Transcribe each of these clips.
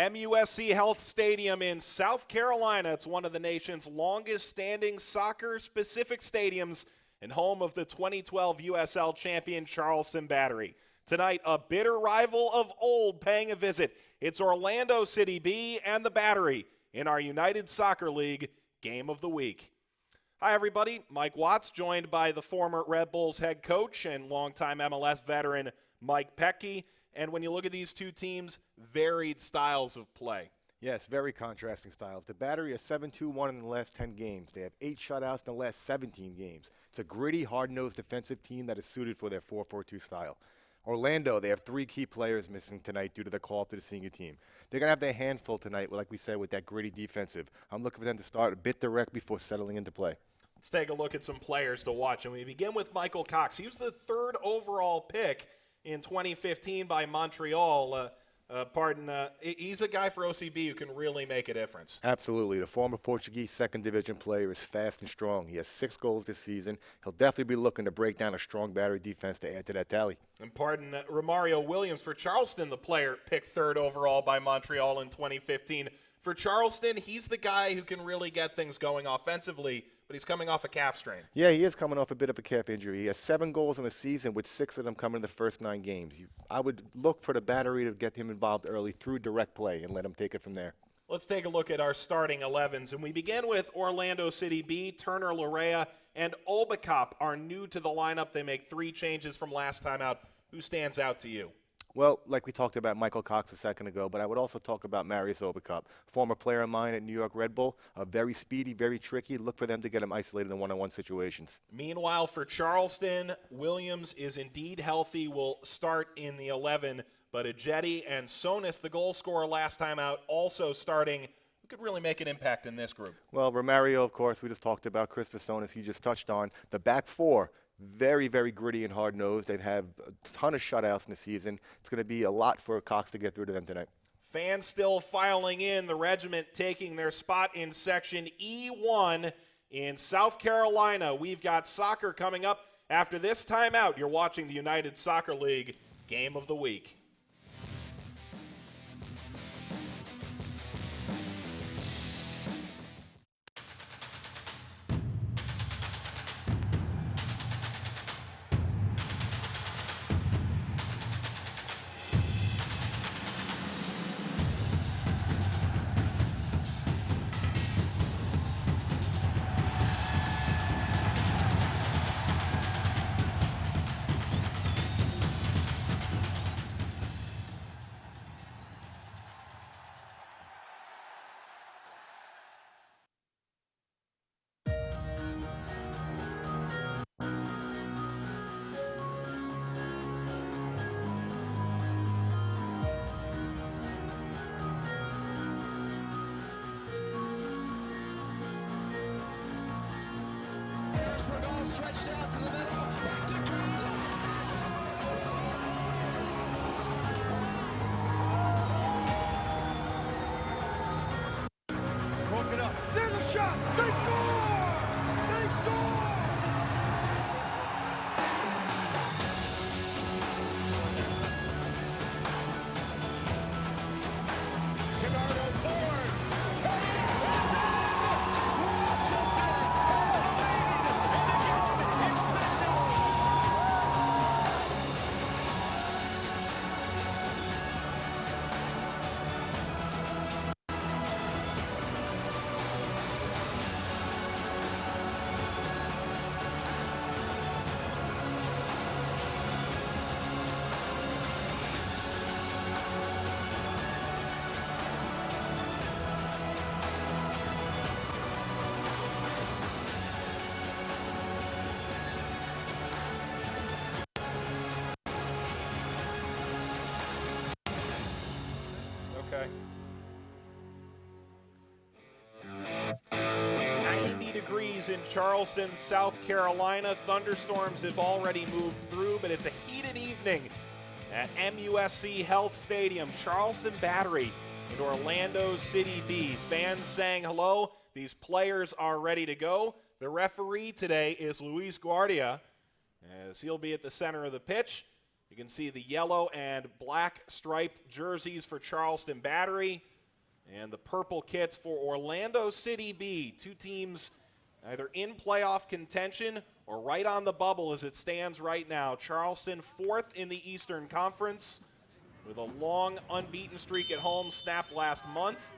MUSC Health Stadium in South Carolina. It's one of the nation's longest-standing soccer-specific stadiums and home of the 2012 USL champion Charleston Battery. Tonight, a bitter rival of old paying a visit. It's Orlando City B and the Battery in our United Soccer League Game of the Week. Hi, everybody. Mike Watts, joined by the former Red Bulls head coach and longtime MLS veteran Mike Pecky. And when you look at these two teams, varied styles of play. Yes, very contrasting styles. The Battery is 7-2-1 in the last 10 games. They have 8 shutouts in the last 17 games. It's a gritty, hard-nosed defensive team that is suited for their 4-4-2 style. Orlando, they have 3 key players missing tonight due to the call up to the senior team. They're going to have their handful tonight, like we said, with that gritty defensive. I'm looking for them to start a bit direct before settling into play. Let's take a look at some players to watch. And we begin with Michael Cox. He was the 3rd overall pick in 2015 by Montreal. He's a guy for OCB who can really make a difference. Absolutely. The former Portuguese second division player is fast and strong. He has 6 goals this season. He'll definitely be looking to break down a strong Battery defense to add to that tally. And Romario Williams for Charleston, the player picked 3rd overall by Montreal in 2015. For Charleston, he's the guy who can really get things going offensively, but he's coming off a calf strain. Yeah, he is coming off a bit of a calf injury. He has 7 goals in the season, with 6 of them coming in the first 9 games. I would look for the Battery to get him involved early through direct play and let him take it from there. Let's take a look at our starting 11s, and we begin with Orlando City B. Turner Larea and Obakop are new to the lineup. They make 3 changes from last time out. Who stands out to you? Well, like we talked about Michael Cox a second ago, but I would also talk about Marius Obakop, former player of mine at New York Red Bull, very speedy, very tricky. Look for them to get him isolated in one-on-one situations. Meanwhile, for Charleston, Williams is indeed healthy, will start in the 11, but Ajeti and Sonis, the goal scorer last time out, also starting. Who could really make an impact in this group? Well, Romario, of course, we just talked about. Christopher Sonis, he just touched on. The back 4. Very, very gritty and hard-nosed. They have a ton of shutouts in the season. It's going to be a lot for Cox to get through to them tonight. Fans still filing in. The regiment taking their spot in Section E1 in South Carolina. We've got soccer coming up after this timeout. You're watching the United Soccer League Game of the Week. Stretched out to the middle, back to Green. Broke it up. There's a shot. They score! They score! Gerardo forwards. It's in! Rochester! Okay. 90 degrees in Charleston, South Carolina. Thunderstorms have already moved through, but it's a heated evening at MUSC Health Stadium. Charleston Battery and Orlando City B. Fans saying hello. These players are ready to go. The referee today is Luis Guardia, as he'll be at the center of the pitch. You can see the yellow and black striped jerseys for Charleston Battery and the purple kits for Orlando City B. Two teams either in playoff contention or right on the bubble as it stands right now. Charleston 4th in the Eastern Conference with a long unbeaten streak at home snapped last month.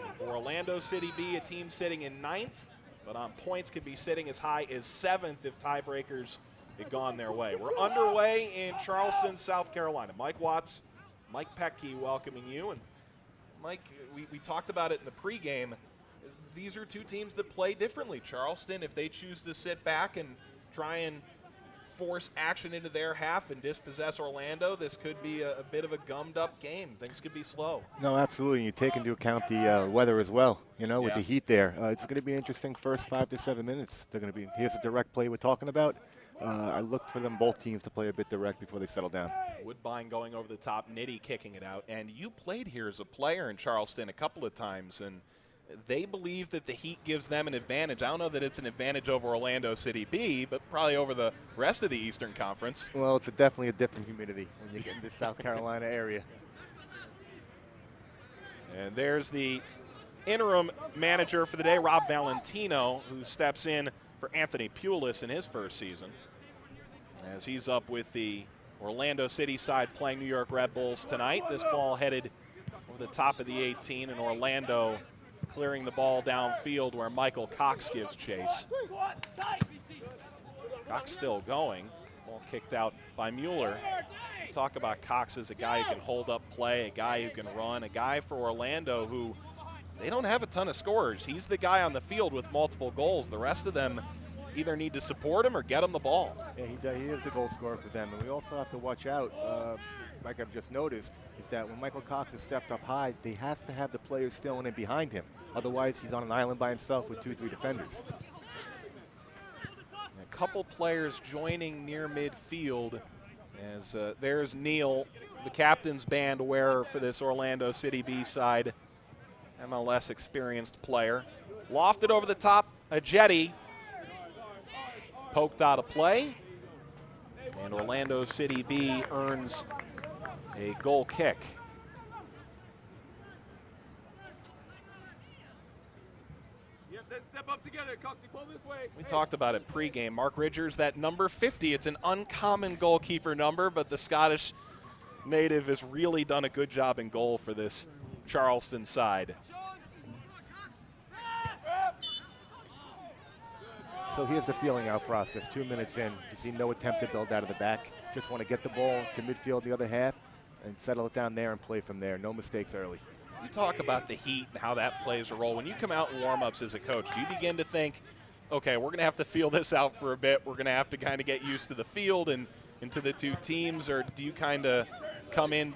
And for Orlando City B, a team sitting in 9th, but on points could be sitting as high as 7th if tiebreakers had gone their way. We're underway in Charleston, South Carolina. Mike Watts, Mike Pecky welcoming you. And Mike, we talked about it in the pregame. These are two teams that play differently. Charleston, if they choose to sit back and try and force action into their half and dispossess Orlando, this could be a bit of a gummed-up game. Things could be slow. No, absolutely. You take into account the weather as well, with the heat there. It's going to be an interesting first 5 to 7 minutes. They're going to be. Here's a direct play we're talking about. I looked for them both teams to play a bit direct before they settle down. Woodbine going over the top, Nitty kicking it out. And you played here as a player in Charleston a couple of times, and they believe that the heat gives them an advantage. I don't know that it's an advantage over Orlando City B, but probably over the rest of the Eastern Conference. Well, it's definitely a different humidity when you get into the South Carolina area. And there's the interim manager for the day, Rob Valentino, who steps in for Anthony Pulis in his first season, as he's up with the Orlando City side playing New York Red Bulls tonight. This ball headed over the top of the 18, and Orlando clearing the ball downfield where Michael Cox gives chase. Cox still going. Ball kicked out by Mueller. Talk about Cox as a guy who can hold up play, a guy who can run, a guy for Orlando who they don't have a ton of scorers. He's the guy on the field with multiple goals. The rest of them either need to support him or get him the ball. Yeah, he is the goal scorer for them. And we also have to watch out, like I've just noticed, is that when Michael Cox has stepped up high, they has to have the players filling in behind him. Otherwise, he's on an island by himself with 2-3 defenders. A couple players joining near midfield as there's Neal, the captain's band wearer for this Orlando City B side. MLS experienced player. Lofted over the top, a jetty. Poked out of play. And Orlando City B earns a goal kick. Step up together, Coxie, pull this way. We talked about it pregame. Mark Ridgers, that number 50, it's an uncommon goalkeeper number, but the Scottish native has really done a good job in goal for this Charleston side. So here's the feeling out process. 2 minutes in, you see no attempt to build out of the back. Just want to get the ball to midfield the other half and settle it down there and play from there. No mistakes early. You talk about the heat and how that plays a role. When you come out in warm-ups as a coach, do you begin to think, okay, we're going to have to feel this out for a bit. We're going to have to kind of get used to the field and into the two teams, or do you kind of come in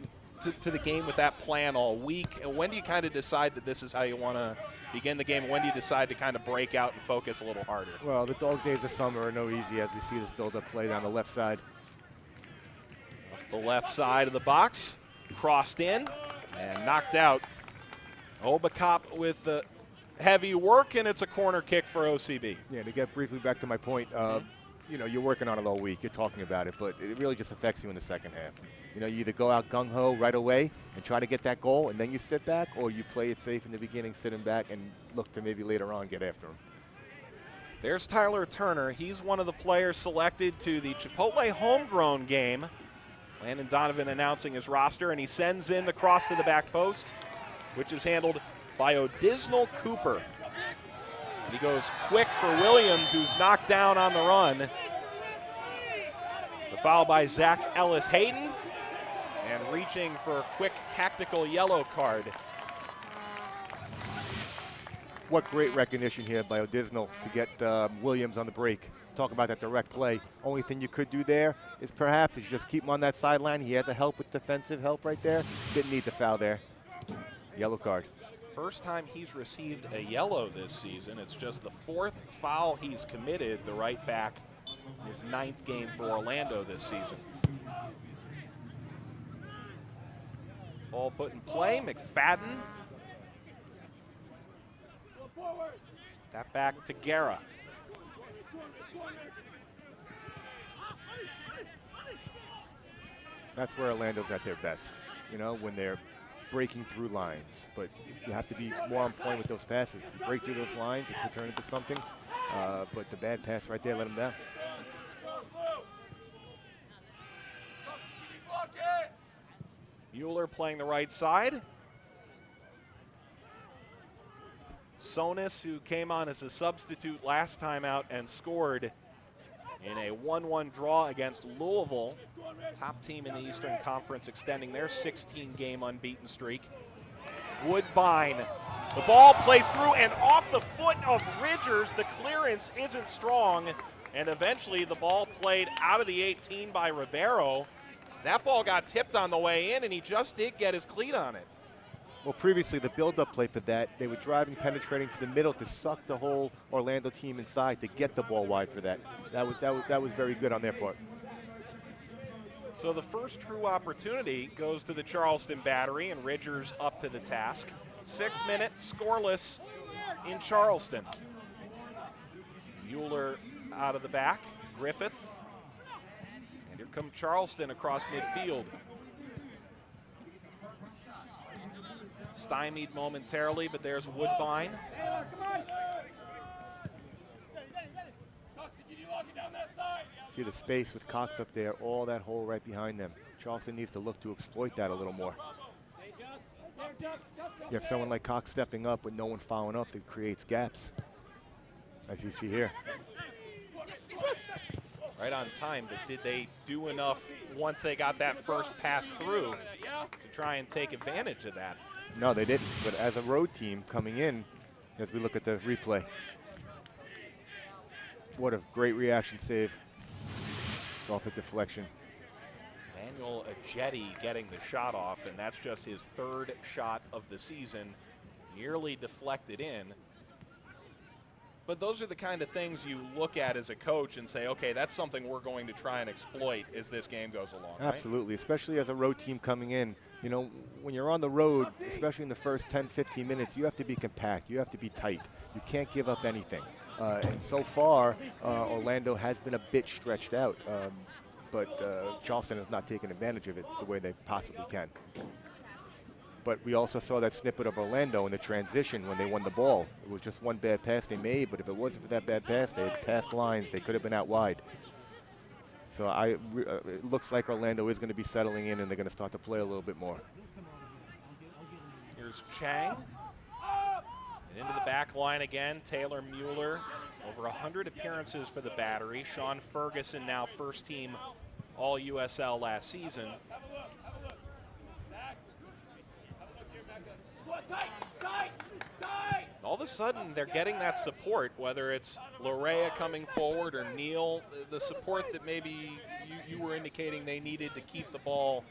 to the game with that plan all week? And when do you kind of decide that this is how you want to begin the game? When do you decide to kind of break out and focus a little harder? Well, the dog days of summer are no easy as we see this build-up play down the left side. Up the left side of the box, crossed in and knocked out. Obakop with heavy work, and it's a corner kick for OCB. Yeah, to get briefly back to my point, you're working on it all week. You're talking about it, but it really just affects you in the second half. You either go out gung-ho right away and try to get that goal, and then you sit back, or you play it safe in the beginning, sitting back, and look to maybe later on get after him. There's Tyler Turner. He's one of the players selected to the Chipotle homegrown game. Landon Donovan announcing his roster, and he sends in the cross to the back post, which is handled by Odisnell Cooper. And he goes quick for Williams, who's knocked down on the run. The foul by Zach Ellis Hayden, and reaching for a quick tactical yellow card. What great recognition here by Odisnell to get Williams on the break. Talk about that direct play. Only thing you could do there is perhaps is just keep him on that sideline. He has a help with defensive help right there. Didn't need the foul there. Yellow card. First time he's received a yellow this season. It's just the 4th foul he's committed, the right back, in his 9th game for Orlando this season. Ball put in play, McFadden. That back to Guerra. That's where Orlando's at their best, you know, when they're breaking through lines. But you have to be more on point with those passes. You break through those lines, it could turn into something. But the bad pass right there let them down. Mueller playing the right side. Sonis, who came on as a substitute last time out and scored in a 1-1 draw against Louisville. Top team in the Eastern Conference, extending their 16-game unbeaten streak. Woodbine. The ball plays through and off the foot of Ridgers. The clearance isn't strong, and eventually the ball played out of the 18 by Ribeiro. That ball got tipped on the way in, and he just did get his cleat on it. Well, previously, the build-up play for that, they were driving, penetrating to the middle to suck the whole Orlando team inside to get the ball wide for that. That was very good on their part. So the first true opportunity goes to the Charleston Battery, and Ridgers up to the task. 6th minute, scoreless in Charleston. Mueller out of the back, Griffith. And here comes Charleston across midfield. Stymied momentarily, but there's Woodbine. See the space with Cox up there, all that hole right behind them. Charleston needs to look to exploit that a little more. You have someone like Cox stepping up with no one following up that creates gaps, as you see here. Right on time, but did they do enough once they got that first pass through to try and take advantage of that? No, they didn't. But as a road team coming in, as we look at the replay, what a great reaction save off a deflection. Manuel Ajetti getting the shot off, and that's just his 3rd shot of the season, nearly deflected in. But those are the kind of things you look at as a coach and say, okay, that's something we're going to try and exploit as this game goes along. Absolutely, right? Especially as a road team coming in. You know, when you're on the road, especially in the first 10, 15 minutes, you have to be compact. You have to be tight. You can't give up anything. And so far, Orlando has been a bit stretched out. But Charleston has not taken advantage of it the way they possibly can. But we also saw that snippet of Orlando in the transition when they won the ball. It was just one bad pass they made, but if it wasn't for that bad pass, they had passed lines. They could have been out wide. So it looks like Orlando is going to be settling in, and they're going to start to play a little bit more. Here's Chang. And into the back line again, Taylor Mueller. Over 100 appearances for the Battery. Sean Ferguson, now first team All-USL last season. All of a sudden, they're getting that support, whether it's Lorea coming forward or Neal, the support that maybe you were indicating they needed to keep the ball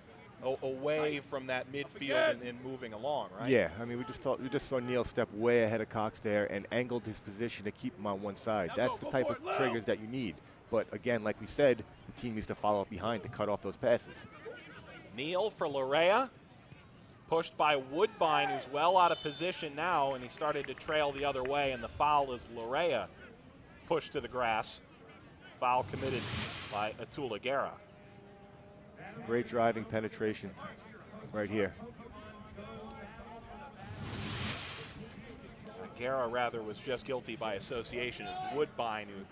away from that midfield and moving along, right? Yeah, I mean, we just saw Neal step way ahead of Cox there and angled his position to keep him on one side. That's the type of triggers that you need. But again, like we said, the team needs to follow up behind to cut off those passes. Neal for Lorea. Pushed by Woodbine, who's well out of position now, and he started to trail the other way, and the foul is Lorea pushed to the grass. Foul committed by Atula Guerra. Great driving penetration right here. Guerra, rather, was just guilty by association. It's Woodbine who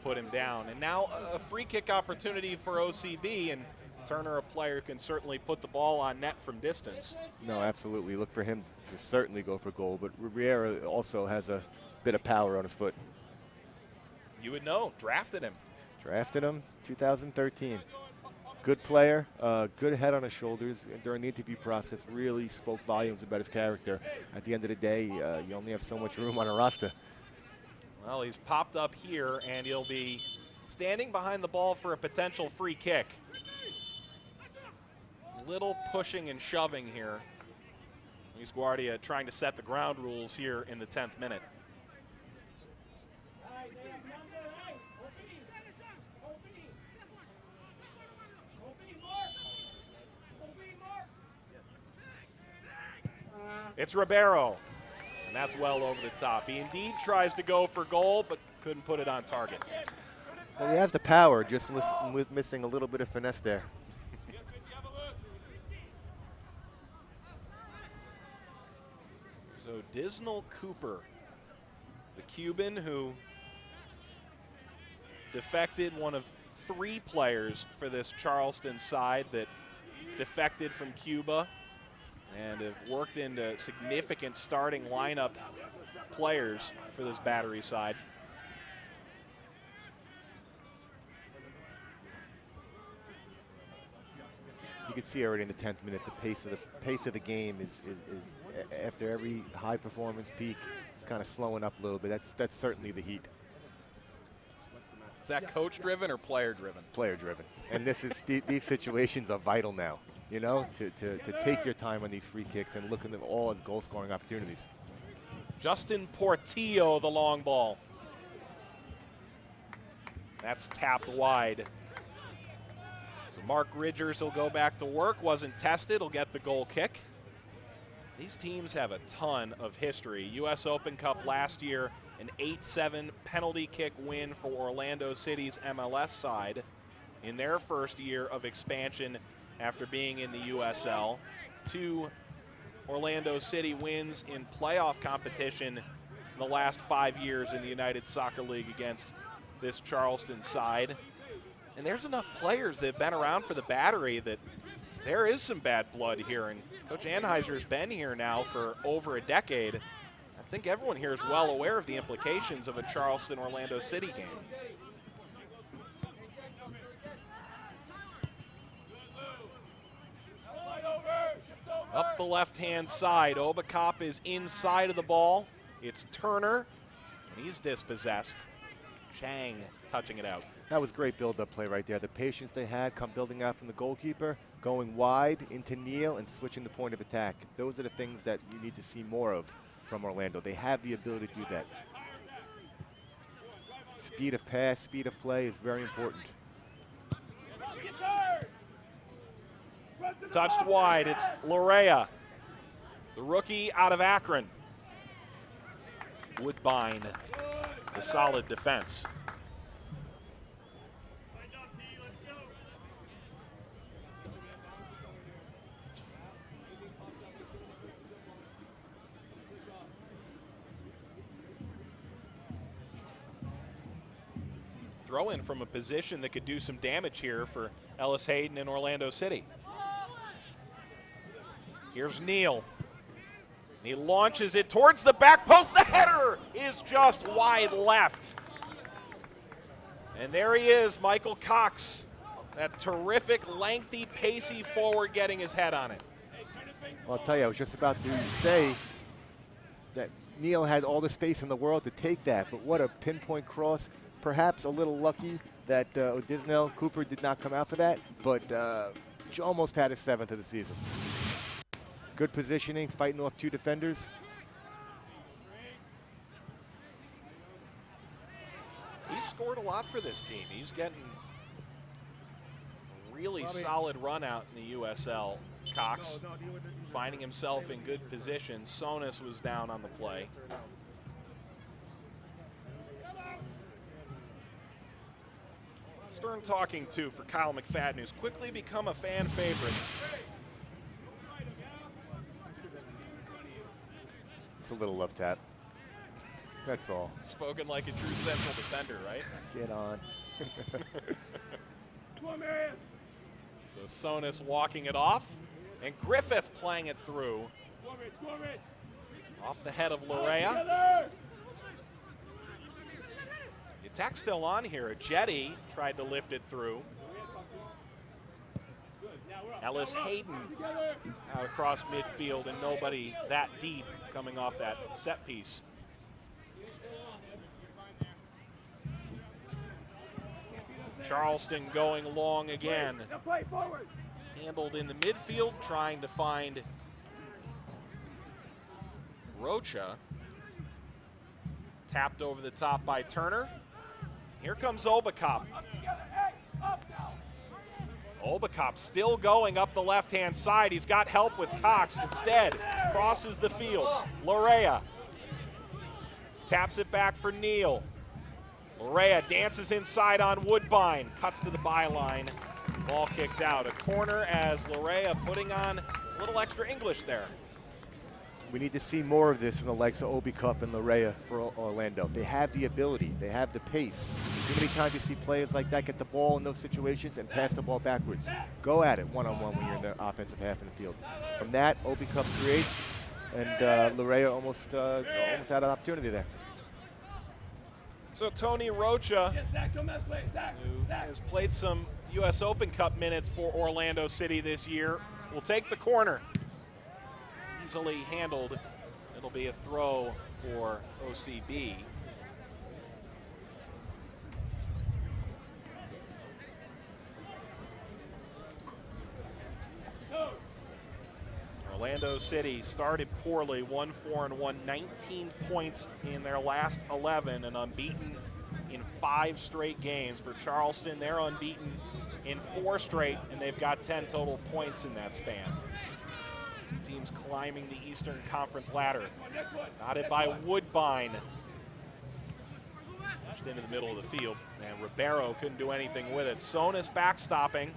put him down. And now a free kick opportunity for OCB, and Turner, a player who can certainly put the ball on net from distance. No, absolutely. Look for him to certainly go for goal, but Ribeiro also has a bit of power on his foot. You would know. Drafted him. Drafted him 2013. Good player, good head on his shoulders. During the interview process, really spoke volumes about his character. At the end of the day, you only have so much room on a roster. Well, he's popped up here, and he'll be standing behind the ball for a potential free kick. Little pushing and shoving here. Luis Guardia trying to set the ground rules here in the 10th minute. It's Ribeiro, and that's well over the top. He indeed tries to go for goal, but couldn't put it on target. Well, he has the power, just with missing a little bit of finesse there. Disnell Cooper, the Cuban who defected, one of 3 players for this Charleston side that defected from Cuba and have worked into significant starting lineup players for this Battery side. You can see already in the 10th minute the pace of the game is after every high performance peak, it's kind of slowing up a little bit. That's certainly the heat. Is that coach driven or player driven? Player driven. And this is these situations are vital now, you know, to take your time on these free kicks and look at them all as goal scoring opportunities. Justin Portillo, the long ball. That's tapped wide. So Mark Ridgers will go back to work. Wasn't tested. He'll get the goal kick. These teams have a ton of history. U.S. Open Cup last year, an 8-7 penalty kick win for Orlando City's MLS side in their first year of expansion after being in the USL. 2 Orlando City wins in playoff competition in the last 5 years in the United Soccer League against this Charleston side. And there's enough players that have been around for the Battery that there is some bad blood here. And Coach Anheuser's been here now for over a decade. I think everyone here is well aware of the implications of a Charleston-Orlando City game. Up the left-hand side, Obakop is inside of the ball. It's Turner, and he's dispossessed. Chang touching it out. That was great build-up play right there. The patience they had come building out from the goalkeeper, going wide into Neal and switching the point of attack. Those are the things that you need to see more of from Orlando. They have the ability to do that. Speed of pass, speed of play is very important. Touched wide, it's Lorea, the rookie out of Akron. Woodbine, the solid defense. Throw in from a position that could do some damage here for Ellis Hayden in Orlando City. Here's Neal. He launches it towards the back post. The header is just wide left. And there he is, Michael Cox. That terrific, lengthy, pacey forward getting his head on it. Well, I'll tell you, I was just about to say that Neal had all the space in the world to take that, but what a pinpoint cross. Perhaps a little lucky that Disnell Cooper did not come out for that, but almost had his 7th of the season. Good positioning, fighting off 2 defenders. He's scored a lot for this team. He's getting a really solid run out in the USL. Cox finding himself in good position. Sonis was down on the play. Stern talking to for Kyle McFadden, who's quickly become a fan favorite. It's a little love tap. That's all. Spoken like a true central defender, right? Get on. So Sonis walking it off, and Griffith playing it through. Off the head of Lorea. The attack's still on here. Jetty tried to lift it through. Ellis Hayden out across midfield, and nobody that deep coming off that set piece. Charleston going long again. Handled in the midfield, trying to find Rocha. Tapped over the top by Turner. Here comes Obakop. Obakop still going up the left-hand side. He's got help with Cox. Instead, crosses the field. Lorea taps it back for Neal. Lorea dances inside on Woodbine. Cuts to the byline. Ball kicked out. A corner as Lorea putting on a little extra English there. We need to see more of this from the likes of Obi Cup and Larea for Orlando. They have the ability. They have the pace. Too many times you see players like that get the ball in those situations and pass the ball backwards. Go at it one-on-one when you're in the offensive half of the field. From that, Obi Cup creates, and Larea almost had an opportunity there. So Tony Rocha, who has played some U.S. Open Cup minutes for Orlando City this year, will take the corner. Easily handled. It'll be a throw for OCB. Orlando City started poorly, 1-4-1, 19 points in their last 11, and unbeaten in 5 straight games. For Charleston, they're unbeaten in 4 straight, and they've got 10 total points in that span. 2 teams climbing the Eastern Conference ladder. Knotted by Woodbine. Just into the middle of the field, and Ribeiro couldn't do anything with it. Sonis backstopping.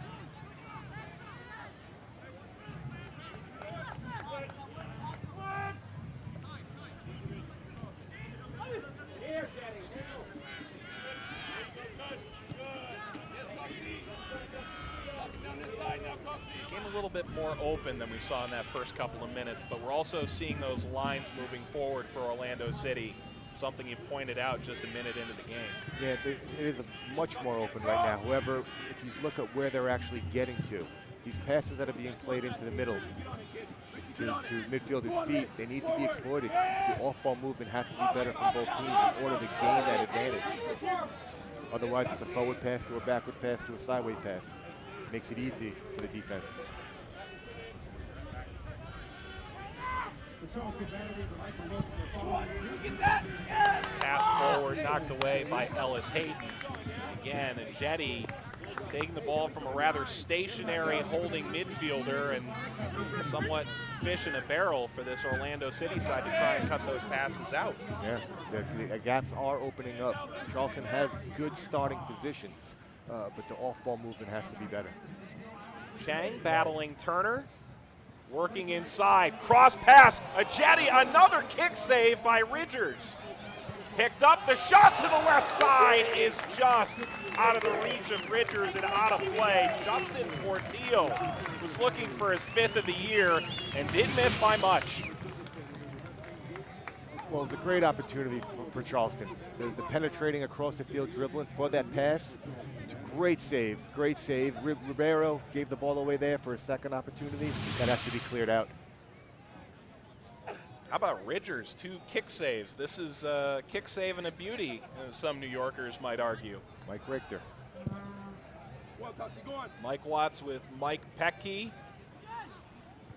A little bit more open than we saw in that first couple of minutes, but we're also seeing those lines moving forward for Orlando City, something you pointed out just a minute into the game. Yeah, it is much more open right now. However, if you look at where they're actually getting to, these passes that are being played into the middle to midfielders' feet, they need to be exploited. The off-ball movement has to be better from both teams in order to gain that advantage. Otherwise, it's a forward pass to a backward pass to a sideways pass. Makes it easy for the defense. Pass forward, knocked away by Ellis Hayden. Again, and Jetty taking the ball from a rather stationary holding midfielder and somewhat fish in a barrel for this Orlando City side to try and cut those passes out. Yeah, the gaps are opening up. Charleston has good starting positions, but the off-ball movement has to be better. Chang battling Turner. Working inside, cross pass, a Jetty, another kick save by Ridgers. Picked up, the shot to the left side is just out of the reach of Ridgers and out of play. Justin Portillo was looking for his 5th of the year and didn't miss by much. Well, it was a great opportunity for Charleston. The penetrating across the field, dribbling for that pass. It's a great save, great save. Ribeiro gave the ball away there for a second opportunity. That has to be cleared out. How about Ridgers, 2 kick saves? This is a kick save and a beauty, some New Yorkers might argue. Mike Richter. Mike Watts with Mike Petke,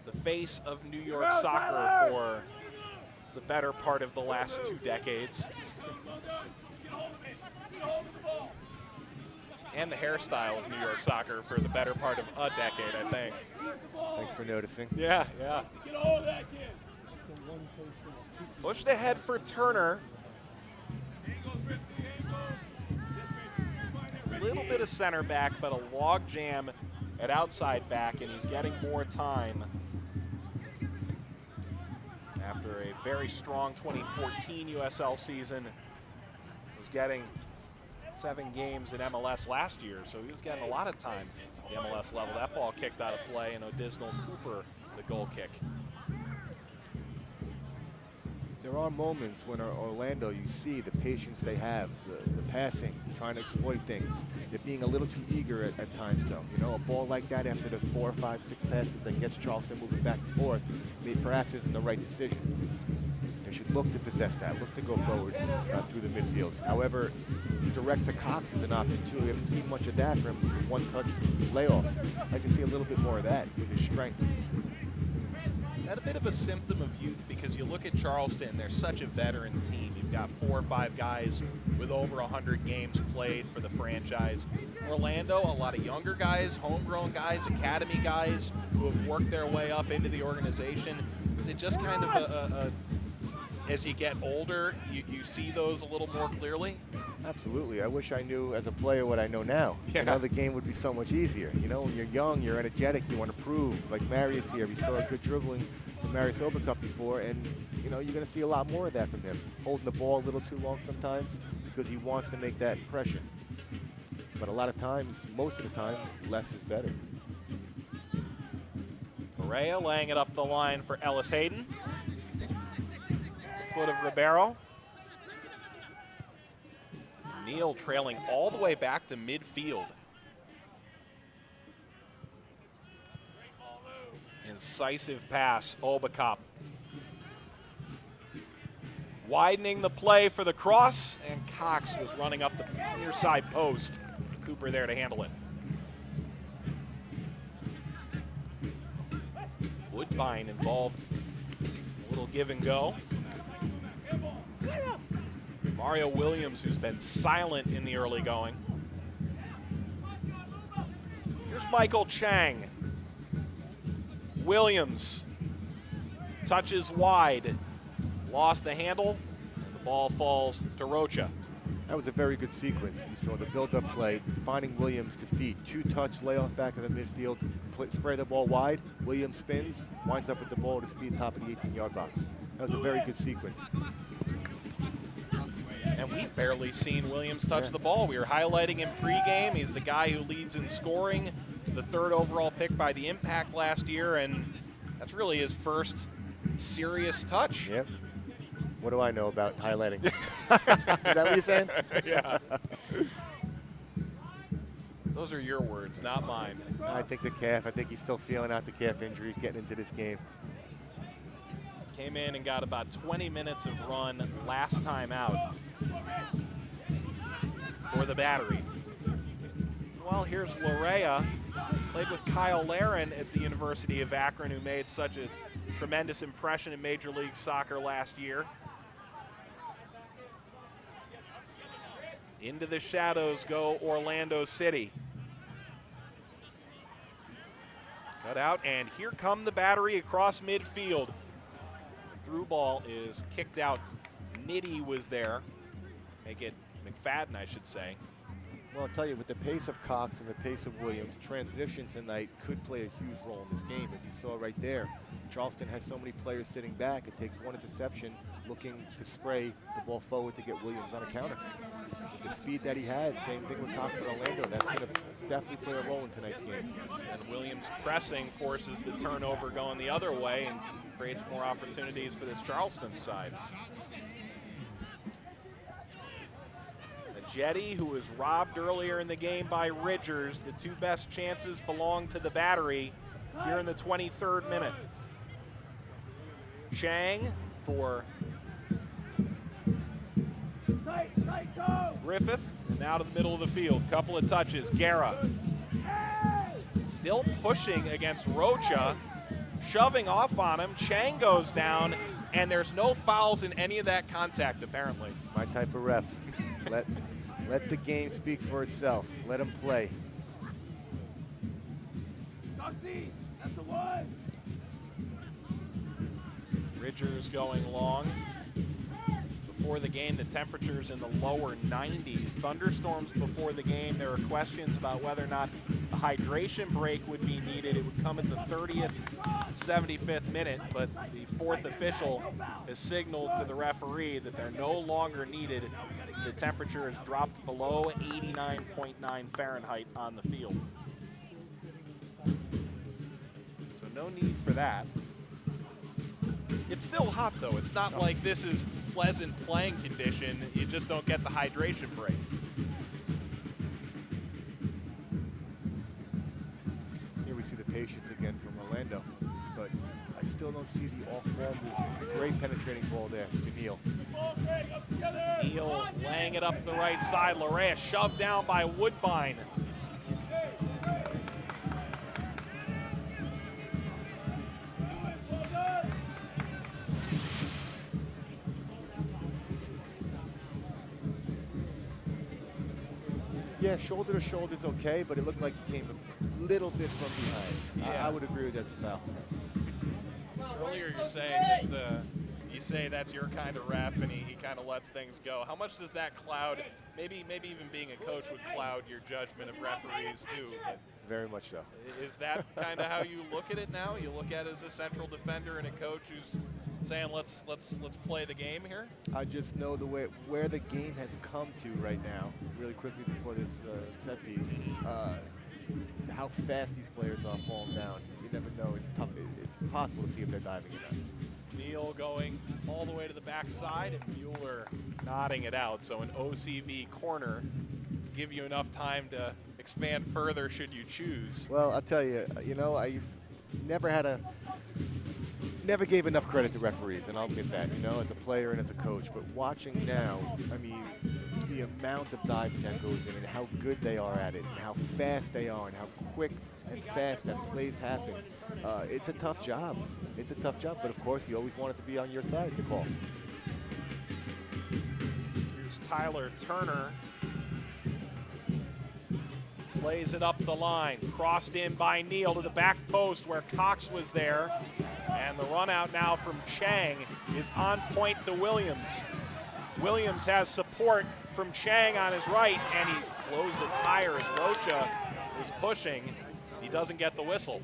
the face of New York soccer for the better part of the last 2 decades. And the hairstyle of New York soccer for the better part of a decade, I think. Thanks for noticing. Yeah, yeah. Pushed ahead for Turner. A little bit of center back, but a log jam at outside back, and he's getting more time after a very strong 2014 USL season. Was getting 7 games in MLS last year, so he was getting a lot of time at the MLS level. That ball kicked out of play, and Odisnell Cooper, the goal kick. There are moments when Orlando, you see the patience they have, the passing, trying to exploit things. They're being a little too eager at times, though. You know, a ball like that after the 4, 5, 6 passes that gets Charleston moving back and forth, perhaps isn't the right decision. They should look to possess that, look to go forward through the midfield. However, direct to Cox is an option, too. We haven't seen much of that from him with the one-touch layoffs. I'd like to see a little bit more of that with his strength. That a bit of a symptom of youth, because you look at Charleston, they're such a veteran team. You've got 4 or 5 guys with over 100 games played for the franchise. Orlando, a lot of younger guys, homegrown guys, academy guys who have worked their way up into the organization. Is it just kind of as you get older, you see those a little more clearly? Absolutely. I wish I knew as a player what I know now. Yeah. You know, the game would be so much easier. You know, when you're young, you're energetic, you want to prove. Like Marius here, we saw a good dribbling from Marius Obercup before, and, you know, you're going to see a lot more of that from him. Holding the ball a little too long sometimes because he wants to make that impression. But a lot of times, most of the time, less is better. Correa laying it up the line for Ellis Hayden. The foot of Ribeiro. Neal trailing all the way back to midfield. Incisive pass, Obercup. Widening the play for the cross, and Cox was running up the near side post. Cooper there to handle it. Woodbine involved. A little give and go. Mario Williams, who's been silent in the early going. Here's Michael Chang. Williams touches wide. Lost the handle. And the ball falls to Rocha. That was a very good sequence. You saw the build-up play, finding Williams to feet. Two-touch layoff back in the midfield, spray the ball wide. Williams spins, winds up with the ball at his feet, top of the 18-yard box. That was a very good sequence. And we've barely seen Williams touch the ball. We were highlighting him pregame. He's the guy who leads in scoring, the 3rd overall pick by the Impact last year, and that's really his first serious touch. Yep. What do I know about highlighting? Is that what you're saying? Yeah. Those are your words, not mine. I think the calf. I think he's still feeling out the calf injury. He's getting into this game. Came in and got about 20 minutes of run last time out for the Battery. Well, here's Lorea. Played with Kyle Laren at the University of Akron, who made such a tremendous impression in Major League Soccer last year. Into the shadows go Orlando City. Cut out, and here come the Battery across midfield. The through ball is kicked out. Nitty was there. Make it McFadden, I should say. Well, I'll tell you, with the pace of Cox and the pace of Williams, transition tonight could play a huge role in this game. As you saw right there, Charleston has so many players sitting back. It takes one interception looking to spray the ball forward to get Williams on a counter. With the speed that he has, same thing with Cox with Orlando, that's going to definitely play a role in tonight's game. And Williams pressing forces the turnover going the other way and creates more opportunities for this Charleston side. Jetty, who was robbed earlier in the game by Ridgers. The 2 best chances belong to the Battery here in the 23rd minute. Chang for Griffith, and now to the middle of the field. Couple of touches. Guerra still pushing against Rocha, shoving off on him. Chang goes down, and there's no fouls in any of that contact, apparently. My type of ref. Let the game speak for itself. Let him play. That's the one. Ridgers going long. Before the game, the temperatures in the lower 90s. Thunderstorms before the game. There were questions about whether or not a hydration break would be needed. It would come at the 30th and 75th minute, but the 4th official has signaled to the referee that they're no longer needed. The temperature has dropped below 89.9 Fahrenheit on the field. So no need for that. It's still hot, though. It's not like this is pleasant playing condition. You just don't get the hydration break. Here we see the patience again from Orlando, but I still don't see the off-ball movement. Great penetrating ball there to Neal. Neal laying it up the right side. Lorea shoved down by Woodbine. Yeah, shoulder to shoulder is okay, but it looked like he came a little bit from behind. Yeah. I would agree with that's a foul. Earlier you're saying that you say that's your kind of ref and he kind of lets things go. How much does that cloud Maybe even being a coach would cloud your judgment of referees too. But Very much so. is that kind of how you look at it now? You look at it as a central defender and a coach who's saying, let's play the game here? I just know the way where the game has come to right now, really quickly before this set piece, how fast these players are falling down. You never know. It's tough. It's impossible to see if they're diving it out. Neal going all the way to the backside and Mueller nodding it out. So an OCB corner, give you enough time to expand further should you choose. Well, I'll tell you, I never gave enough credit to referees, and I'll admit that, as a player and as a coach. But watching now, I mean, the amount of diving that goes in and how good they are at it and how fast they are and how quick and fast that plays happen. It's a tough job. It's a tough job, but of course you always want it to be on your side to call. Here's Tyler Turner. Plays it up the line, crossed in by Neal to the back post where Cox was there. And the run out now from Chang is on point to Williams. Williams has support from Chang on his right, and he blows a tire as Rocha was pushing. He doesn't get the whistle.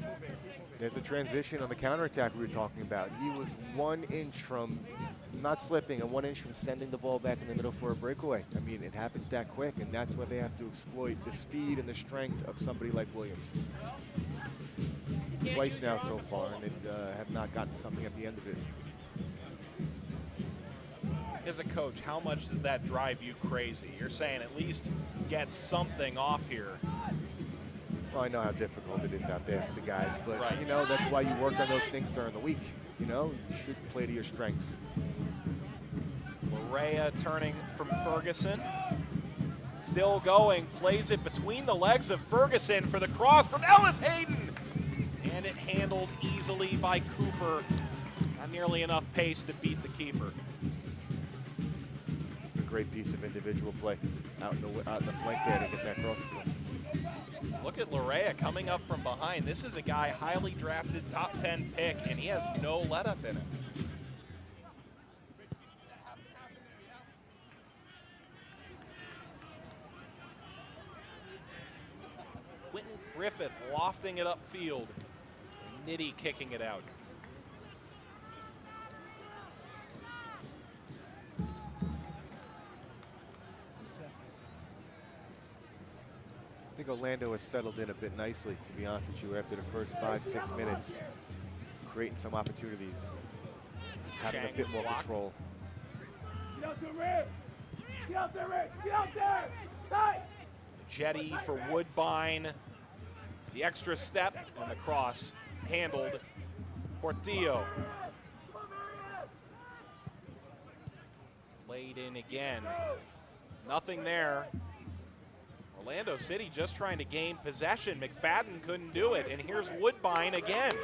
There's a transition on the counterattack we were talking about. He was 1 inch from not slipping and 1 inch from sending the ball back in the middle for a breakaway. I mean, it happens that quick, and that's where they have to exploit the speed and the strength of somebody like Williams. Twice now so far, and they have not gotten something at the end of it. As a coach, how much does that drive you crazy? You're saying at least get something off here. Well, I know how difficult it is out there for the guys, but right. That's why you work on those things during the week. You should play to your strengths. Larea turning from Ferguson. Still going, plays it between the legs of Ferguson for the cross from Ellis Hayden. And it handled easily by Cooper. Not nearly enough pace to beat the keeper. A great piece of individual play out in the flank there to get that cross. Look at Larea coming up from behind. This is a guy highly drafted, top 10 pick, and he has no let-up in it. Quentin Griffith lofting it upfield. Nitty kicking it out. I think Orlando has settled in a bit nicely, to be honest with you, after the first 5-6 minutes, creating some opportunities, having Chang a bit was more blocked. control. Get out there, Rick! Get out there, Rick! Get out there! Hey! Jetty for Woodbine. The extra step and the cross handled. Portillo. Laid in again. Nothing there. Orlando City just trying to gain possession. McFadden couldn't do it, and here's Woodbine again.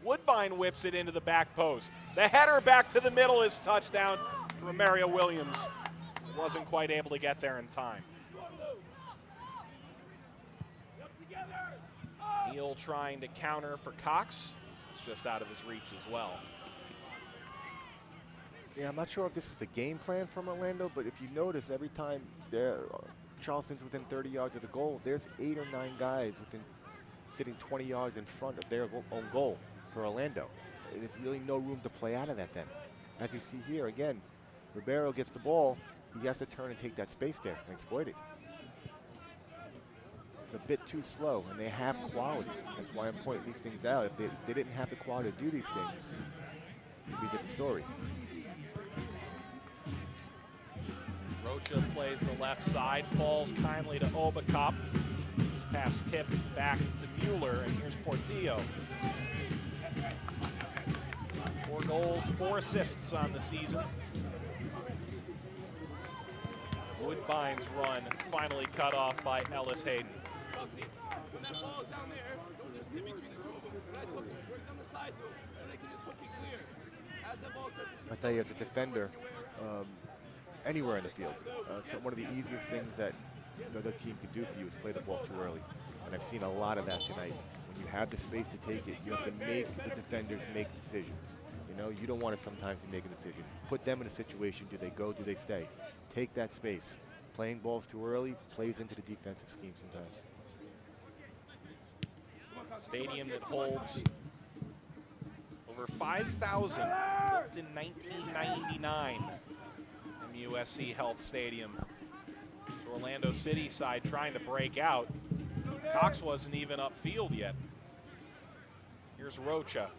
Woodbine whips it into the back post. The header back to the middle is touchdown to Romario Williams. Wasn't quite able to get there in time. Neal trying to counter for Cox. It's just out of his reach as well. Yeah, I'm not sure if this is the game plan from Orlando, but if you notice, every time Charleston's within 30 yards of the goal, there's 8 or 9 guys sitting 20 yards in front of their own goal for Orlando. There's really no room to play out of that then. As you see here, again, Ribeiro gets the ball. He has to turn and take that space there and exploit it. It's a bit too slow, and they have quality. That's why I'm pointing these things out. If they didn't have the quality to do these things, it'd be a different story. Rocha plays the left side, falls kindly to Obakop. His pass tipped back to Mueller, and here's Portillo. 4 goals, 4 assists on the season. Woodbine's run finally cut off by Ellis Hayden. I tell you, as a defender, anywhere in the field, so one of the easiest things that the other team can do for you is play the ball too early. And I've seen a lot of that tonight. When you have the space to take it, you have to make the defenders make decisions. You know, you don't want to sometimes make a decision. Put them in a situation. Do they go? Do they stay? Take that space. Playing balls too early plays into the defensive scheme sometimes. Stadium that holds over 5,000, built in 1999, MUSC Health Stadium. The Orlando City side trying to break out. Cox wasn't even upfield yet. Here's Rocha.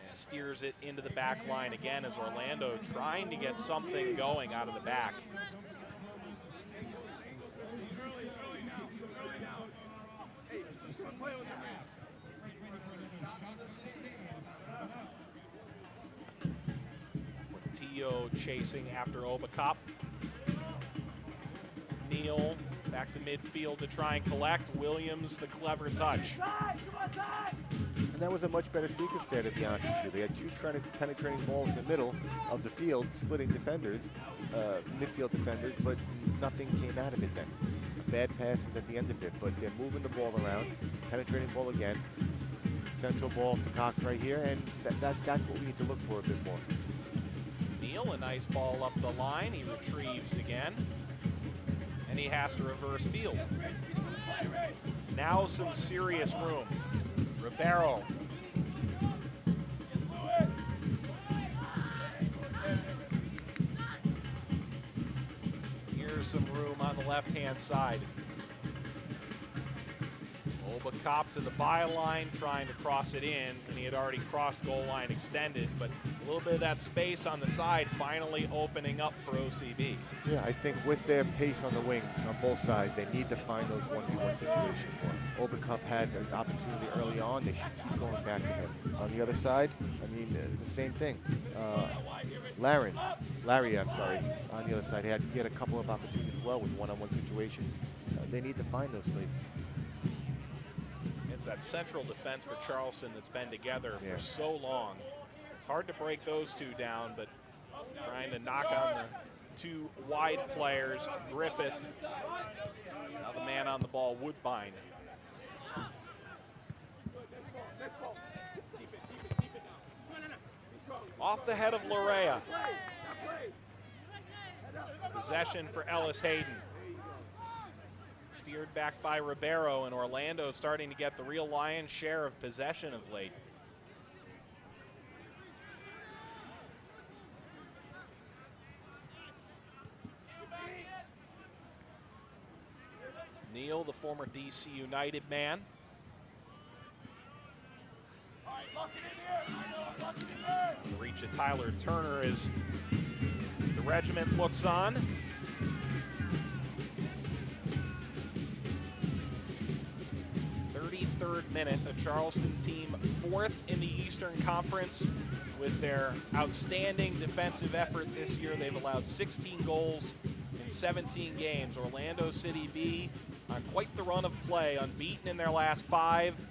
And steers it into the back line again as Orlando trying to get something going out of the back. Portillo chasing after Obacop. Neal back to midfield to try and collect. Williams, the clever touch. And that was a much better sequence there, to be honest with you. They had two penetrating balls in the middle of the field, splitting defenders, midfield defenders, but nothing came out of it then. Bad passes at the end of it, but they're moving the ball around, penetrating ball again. Central ball to Cox right here, and that's what we need to look for a bit more. Neal, a nice ball up the line. He retrieves again. And he has to reverse field. Now some serious room. Ribeiro. Here's some room on the left-hand side. Obacop to the byline, trying to cross it in, and he had already crossed goal line extended, but a little bit of that space on the side finally opening up for OCB. Yeah, I think with their pace on the wings on both sides, they need to find those 1v1 situations more. Obacop had an opportunity early on. They should keep going back to him. On the other side, I mean, the same thing. Larry, I'm sorry, on the other side, he had a couple of opportunities as well with one-on-one situations. They need to find those places. It's that central defense for Charleston that's been together for so long. It's hard to break those two down, but trying to knock on the two wide players, Griffith, now the man on the ball, Woodbine. Off the head of Larea. Possession for Ellis Hayden. Steered back by Ribeiro, and Orlando starting to get the real lion's share of possession of late. Neal, the former DC United man. The reach of Tyler Turner as the regiment looks on. 33rd minute, a Charleston team 4th in the Eastern Conference with their outstanding defensive effort this year. They've allowed 16 goals in 17 games. Orlando City B on quite the run of play, unbeaten in their last 5.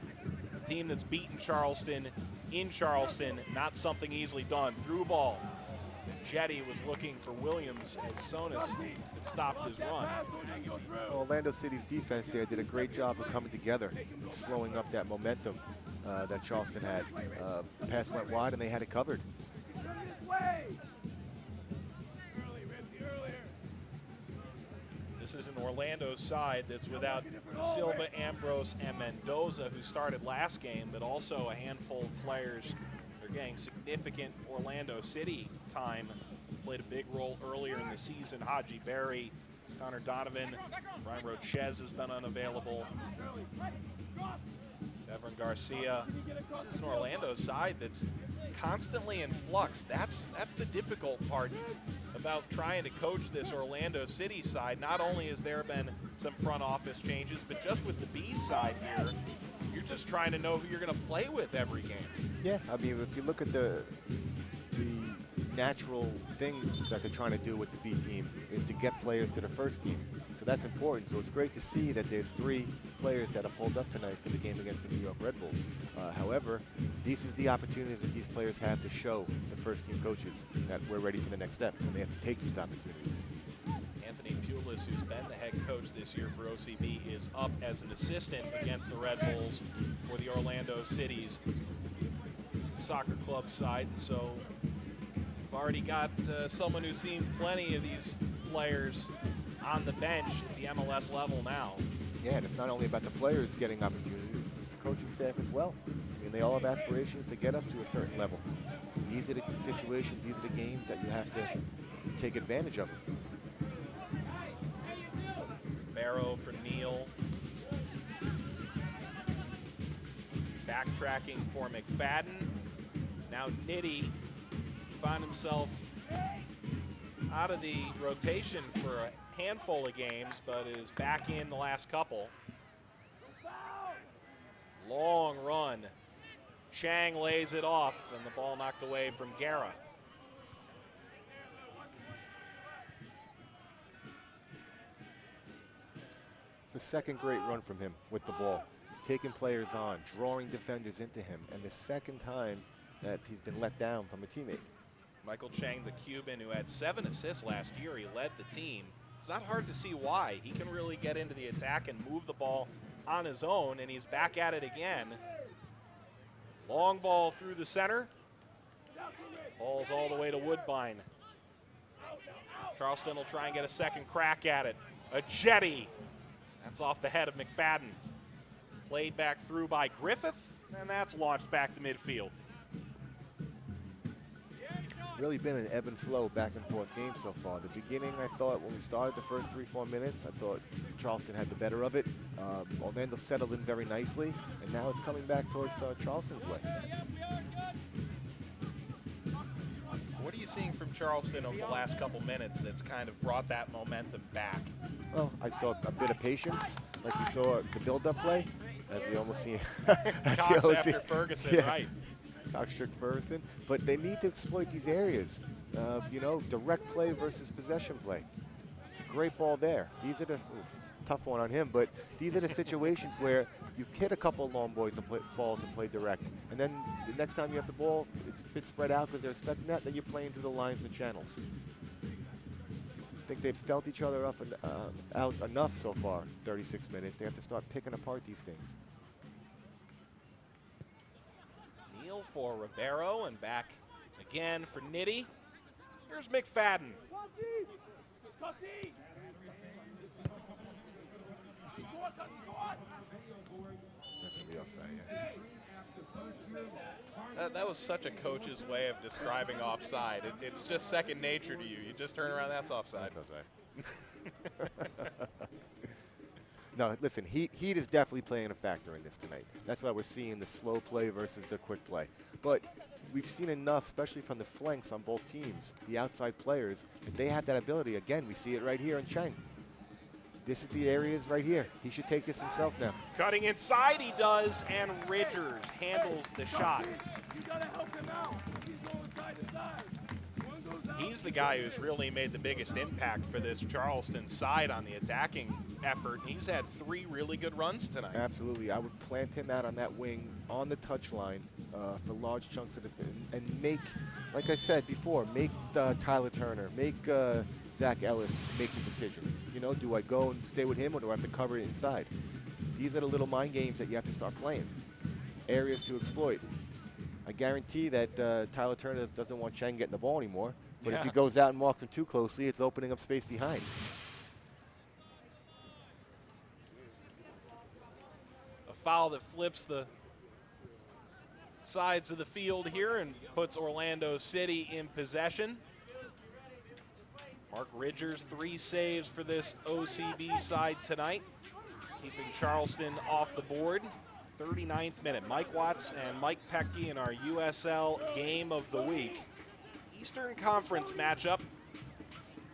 A team that's beaten Charleston in Charleston, not something easily done. Through ball. Jetty was looking for Williams as Sonis had stopped his run. Orlando City's defense there did a great job of coming together and slowing up that momentum that Charleston had. Pass went wide and they had it covered. This is an Orlando side that's without Silva, Ambrose, and Mendoza, who started last game, but also a handful of players. They're getting significant Orlando City time. Played a big role earlier in the season. Haji Berry, Connor Donovan, Ryan Rochez has been unavailable. Devin Garcia. This is an Orlando side that's constantly in flux. That's the difficult part about trying to coach this Orlando City side. Not only has there been some front office changes, but just with the B side here, you're just trying to know who you're going to play with every game. Yeah, I mean, if you look at the natural thing that they're trying to do with the B team is to get players to the first team. So that's important. So it's great to see that there's 3 players that are pulled up tonight for the game against the New York Red Bulls. However, this is the opportunities that these players have to show the first team coaches that we're ready for the next step, and they have to take these opportunities. Anthony Pulis, who's been the head coach this year for OCB, is up as an assistant against the Red Bulls for the Orlando Cities. soccer club side. So we've already got someone who's seen plenty of these players on the bench at the MLS level now. Yeah, and it's not only about the players getting opportunities, it's the coaching staff as well. I mean, they all have aspirations to get up to a certain level. These are the situations, these are the games that you have to take advantage of them. Barrow for Neal. Backtracking for McFadden. Now Nitti found himself out of the rotation for a handful of games, but is back in the last couple. Long run. Chang lays it off, and the ball knocked away from Guerra. It's the second great run from him with the ball, taking players on, drawing defenders into him, and the second time that he's been let down from a teammate. Michael Chang, the Cuban, who had 7 assists last year, he led the team. It's not hard to see why. He can really get into the attack and move the ball on his own, and he's back at it again. Long ball through the center. Falls all the way to Woodbine. Charleston will try and get a second crack at it. A jetty. That's off the head of McFadden. Played back through by Griffith, and that's launched back to midfield. Really been an ebb and flow back and forth game so far. The beginning, I thought, when we started the first 3-4 minutes, I thought Charleston had the better of it. Orlando settled in very nicely, and now it's coming back towards Charleston's way. What are you seeing from Charleston over the last couple minutes that's kind of brought that momentum back? Well, I saw a bit of patience, like we saw the build-up play, as we almost see. Cox after Ferguson, yeah. right. Cox Ferguson, but they need to exploit these areas. You know, direct play versus possession play. It's a great ball there. These are the tough one on him, but these are the situations where you hit a couple of long balls and play direct, and then the next time you have the ball, it's a bit spread out because they're expecting that. Then you're playing through the lines and the channels. I think they've felt each other out enough so far. 36 minutes. They have to start picking apart these things. For Ribeiro, and back again for Nitti. Here's McFadden. That's gonna be offside, yeah. That was such a coach's way of describing offside. It's just second nature to you. You just turn around, that's offside. That's offside. No, listen, heat is definitely playing a factor in this tonight. That's why we're seeing the slow play versus the quick play. But we've seen enough, especially from the flanks on both teams, the outside players, that they have that ability. Again, we see it right here in Chang. This is the areas right here. He should take this himself now. Cutting inside, he does, and Ridgers handles the shot. You gotta help him out. He's going side to side. He's the guy who's really made the biggest impact for this Charleston side on the attacking effort. He's had 3 really good runs tonight. Absolutely. I would plant him out on that wing on the touchline for large chunks of it and make, like I said before, make Tyler Turner, make Zach Ellis make the decisions. You know, do I go and stay with him or do I have to cover it inside? These are the little mind games that you have to start playing. Areas to exploit. I guarantee that Tyler Turner doesn't want Chang getting the ball anymore. But if he goes out and walks him too closely, it's opening up space behind. A foul that flips the sides of the field here and puts Orlando City in possession. Mark Ridgers, 3 saves for this OCB side tonight, keeping Charleston off the board. 39th minute. Mike Watts and Mike Pecky in our USL Game of the Week. Eastern Conference matchup.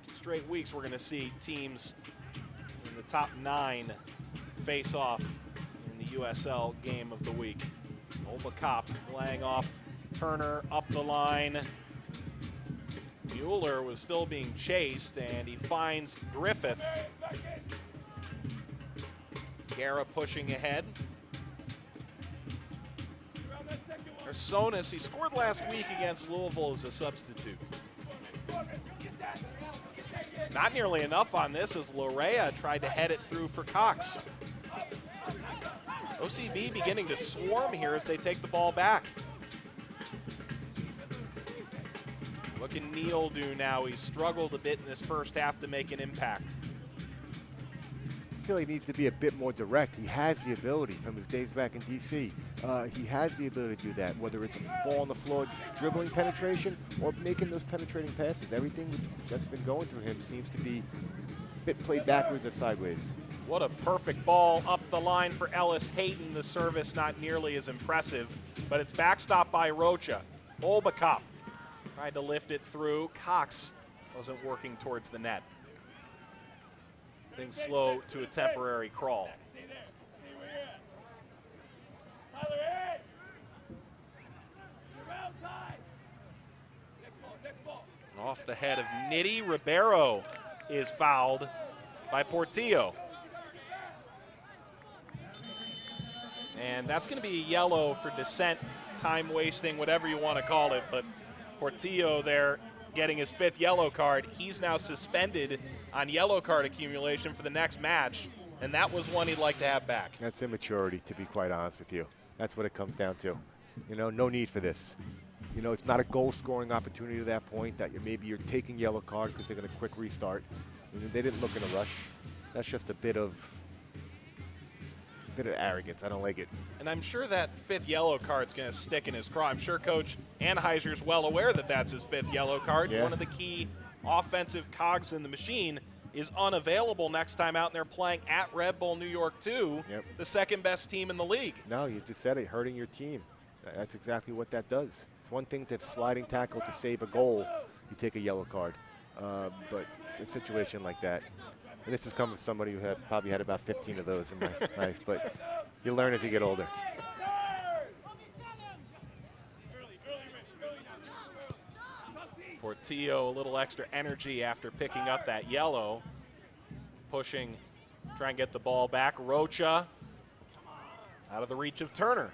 2 straight weeks we're going to see teams in the top 9 face off in the USL Game of the Week. Olba Kopp laying off Turner up the line. Mueller was still being chased, and he finds Griffith. Guerra pushing ahead. Arsonis, he scored last week against Louisville as a substitute. Not nearly enough on this as Lorea tried to head it through for Cox. OCB beginning to swarm here as they take the ball back. What can Neal do now? He's struggled a bit in this first half to make an impact. I feel he needs to be a bit more direct. He has the ability from his days back in D.C. He has the ability to do that, whether it's a ball on the floor, dribbling penetration, or making those penetrating passes. Everything that's been going through him seems to be a bit played backwards or sideways. What a perfect ball up the line for Ellis Hayton. The service not nearly as impressive, but it's backstopped by Rocha. Olbakop tried to lift it through. Cox wasn't working towards the net. Things slow to a temporary crawl. Off the head of Nitty, Ribeiro is fouled by Portillo. And that's going to be a yellow for dissent, time wasting, whatever you want to call it. But Portillo there getting his 5th yellow card. He's now suspended on yellow card accumulation for the next match, and that was one he'd like to have back. That's immaturity, to be quite honest with you. That's what it comes down to. You know, no need for this. You know, it's not a goal-scoring opportunity to that point that maybe you're taking yellow card because they're going to quick restart. I mean, they didn't look in a rush. That's just a bit of arrogance. I don't like it. And I'm sure that 5th yellow card's going to stick in his craw. I'm sure Coach Anheuser's well aware that that's his 5th yellow card. Yeah. One of the key offensive cogs in the machine is unavailable next time out, and they're playing at Red Bull New York 2, Yep. the 2nd best team in the league. No, you just said it, hurting your team. That's exactly what that does. It's one thing to have sliding tackle to save a goal. You take a yellow card. But a situation like that, and this is coming from somebody who probably had about 15 of those in my life, but you learn as you get older. Portillo, a little extra energy after picking up that yellow. Pushing, try and get the ball back. Rocha out of the reach of Turner.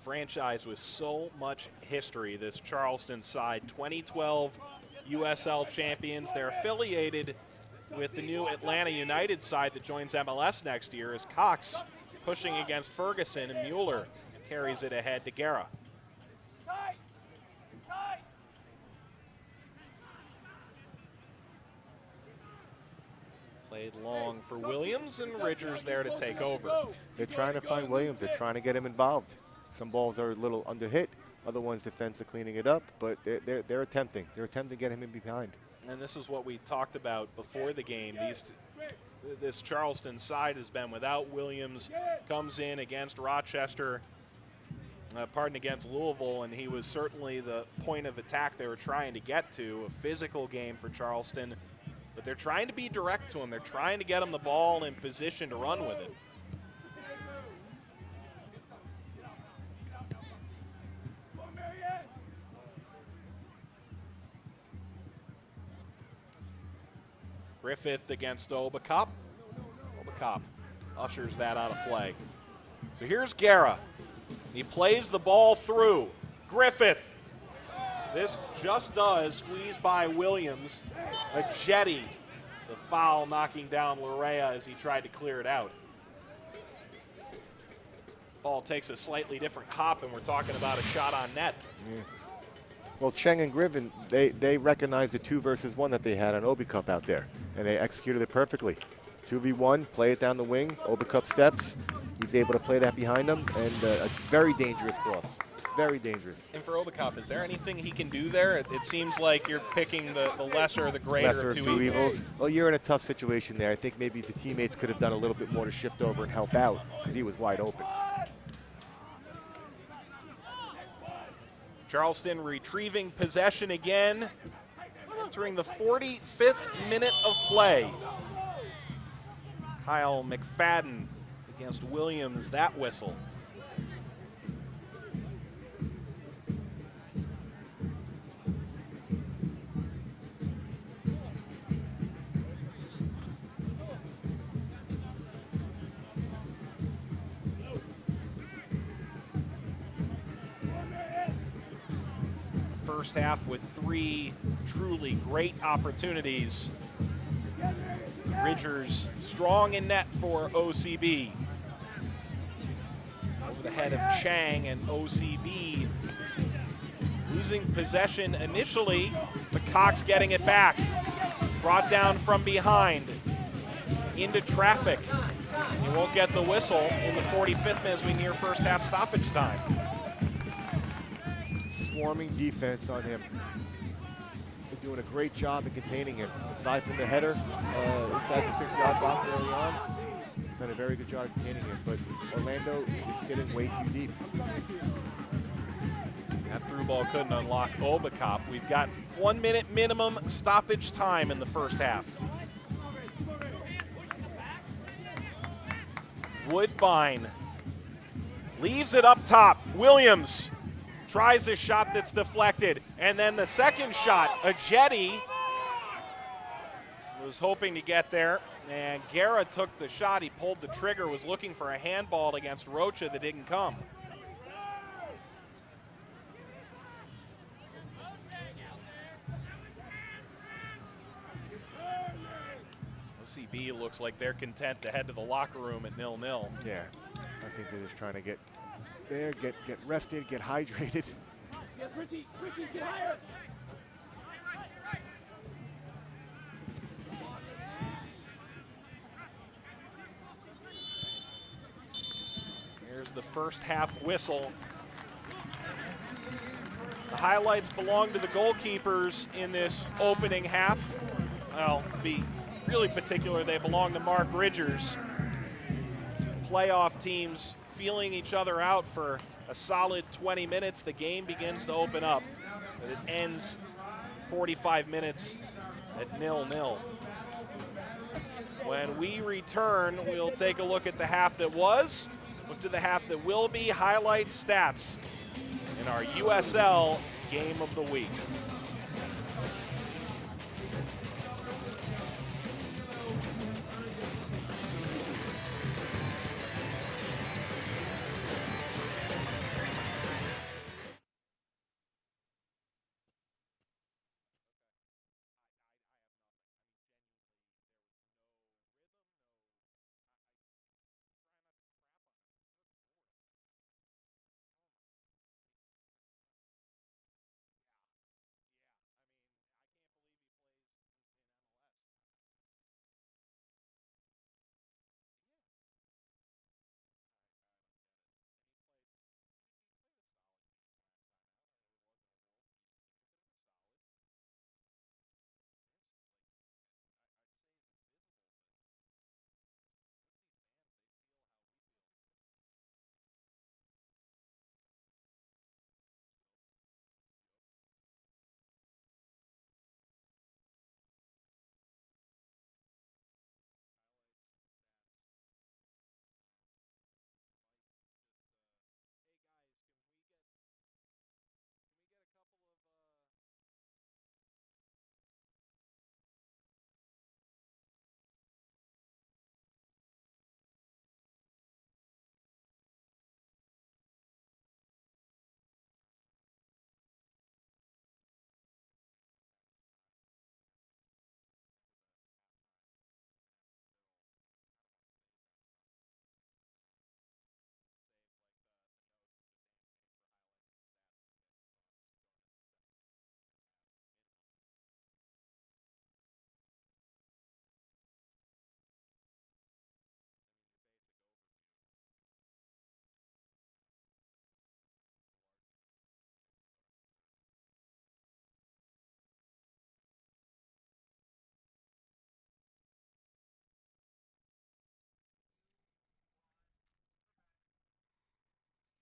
Franchise with so much history, this Charleston side. 2012 USL champions. They're affiliated with the new Atlanta United side that joins MLS next year, as Cox pushing against Ferguson, and Mueller carries it ahead to Guerra. Played long for Williams, and Ridgers there to take over. They're trying to find Williams. They're trying to get him involved. Some balls are a little under hit. Other ones, defense are cleaning it up, but they're attempting. They're attempting to get him in behind. And this is what we talked about before the game. This Charleston side has been without Williams. Comes in against Rochester, against Louisville, and he was certainly the point of attack they were trying to get to. A physical game for Charleston, but they're trying to be direct to him. They're trying to get him the ball in position to run with it. Griffith against Obakop. Obakop ushers that out of play. So here's Guerra. He plays the ball through. Griffith. This just does squeeze by Williams. A jetty. The foul knocking down Larea as he tried to clear it out. Ball takes a slightly different hop, and we're talking about a shot on net. Yeah. Well, Cheng and Griffin, they recognized the 2-versus-1 that they had on Obakop out there, and they executed it perfectly. 2v1, play it down the wing, Obakop steps. He's able to play that behind him, and a very dangerous cross. Very dangerous. And for Obakop, is there anything he can do there? It seems like you're picking the lesser or the greater Lesser of two evils. Well, you're in a tough situation there. I think maybe the teammates could have done a little bit more to shift over and help out, because he was wide open. Charleston retrieving possession again, entering the 45th minute of play. Kyle McFadden against Williams, that whistle. First half with 3 truly great opportunities. Ridgers strong in net for OCB. Over the head of Chang, and OCB losing possession initially, but Cox getting it back. Brought down from behind into traffic. He won't get the whistle in the 45th minute as we near first half stoppage time. Swarming defense on him. They're doing a great job in containing him. Aside from the header inside the 6-yard box early on, done a very good job containing him, but Orlando is sitting way too deep. That through ball couldn't unlock Obacop. We've got 1 minute minimum stoppage time in the first half. Woodbine leaves it up top. Williams tries a shot that's deflected. And then the second shot, Ajeti was hoping to get there. And Guerra took the shot. He pulled the trigger, was looking for a handball against Rocha that didn't come. OCB looks like they're content to head to the locker room at 0-0. Yeah, I think they're just trying to get there, get rested, get hydrated. Yes, Richie, get higher. Here's the first half whistle. The highlights belong to the goalkeepers in this opening half. Well, to be really particular, they belong to Mark Ridgers. Playoff teams feeling each other out for a solid 20 minutes. The game begins to open up, but it ends 45 minutes at 0-0. When we return, we'll take a look at the half that was, look to the half that will be, highlights, stats in our USL Game of the Week.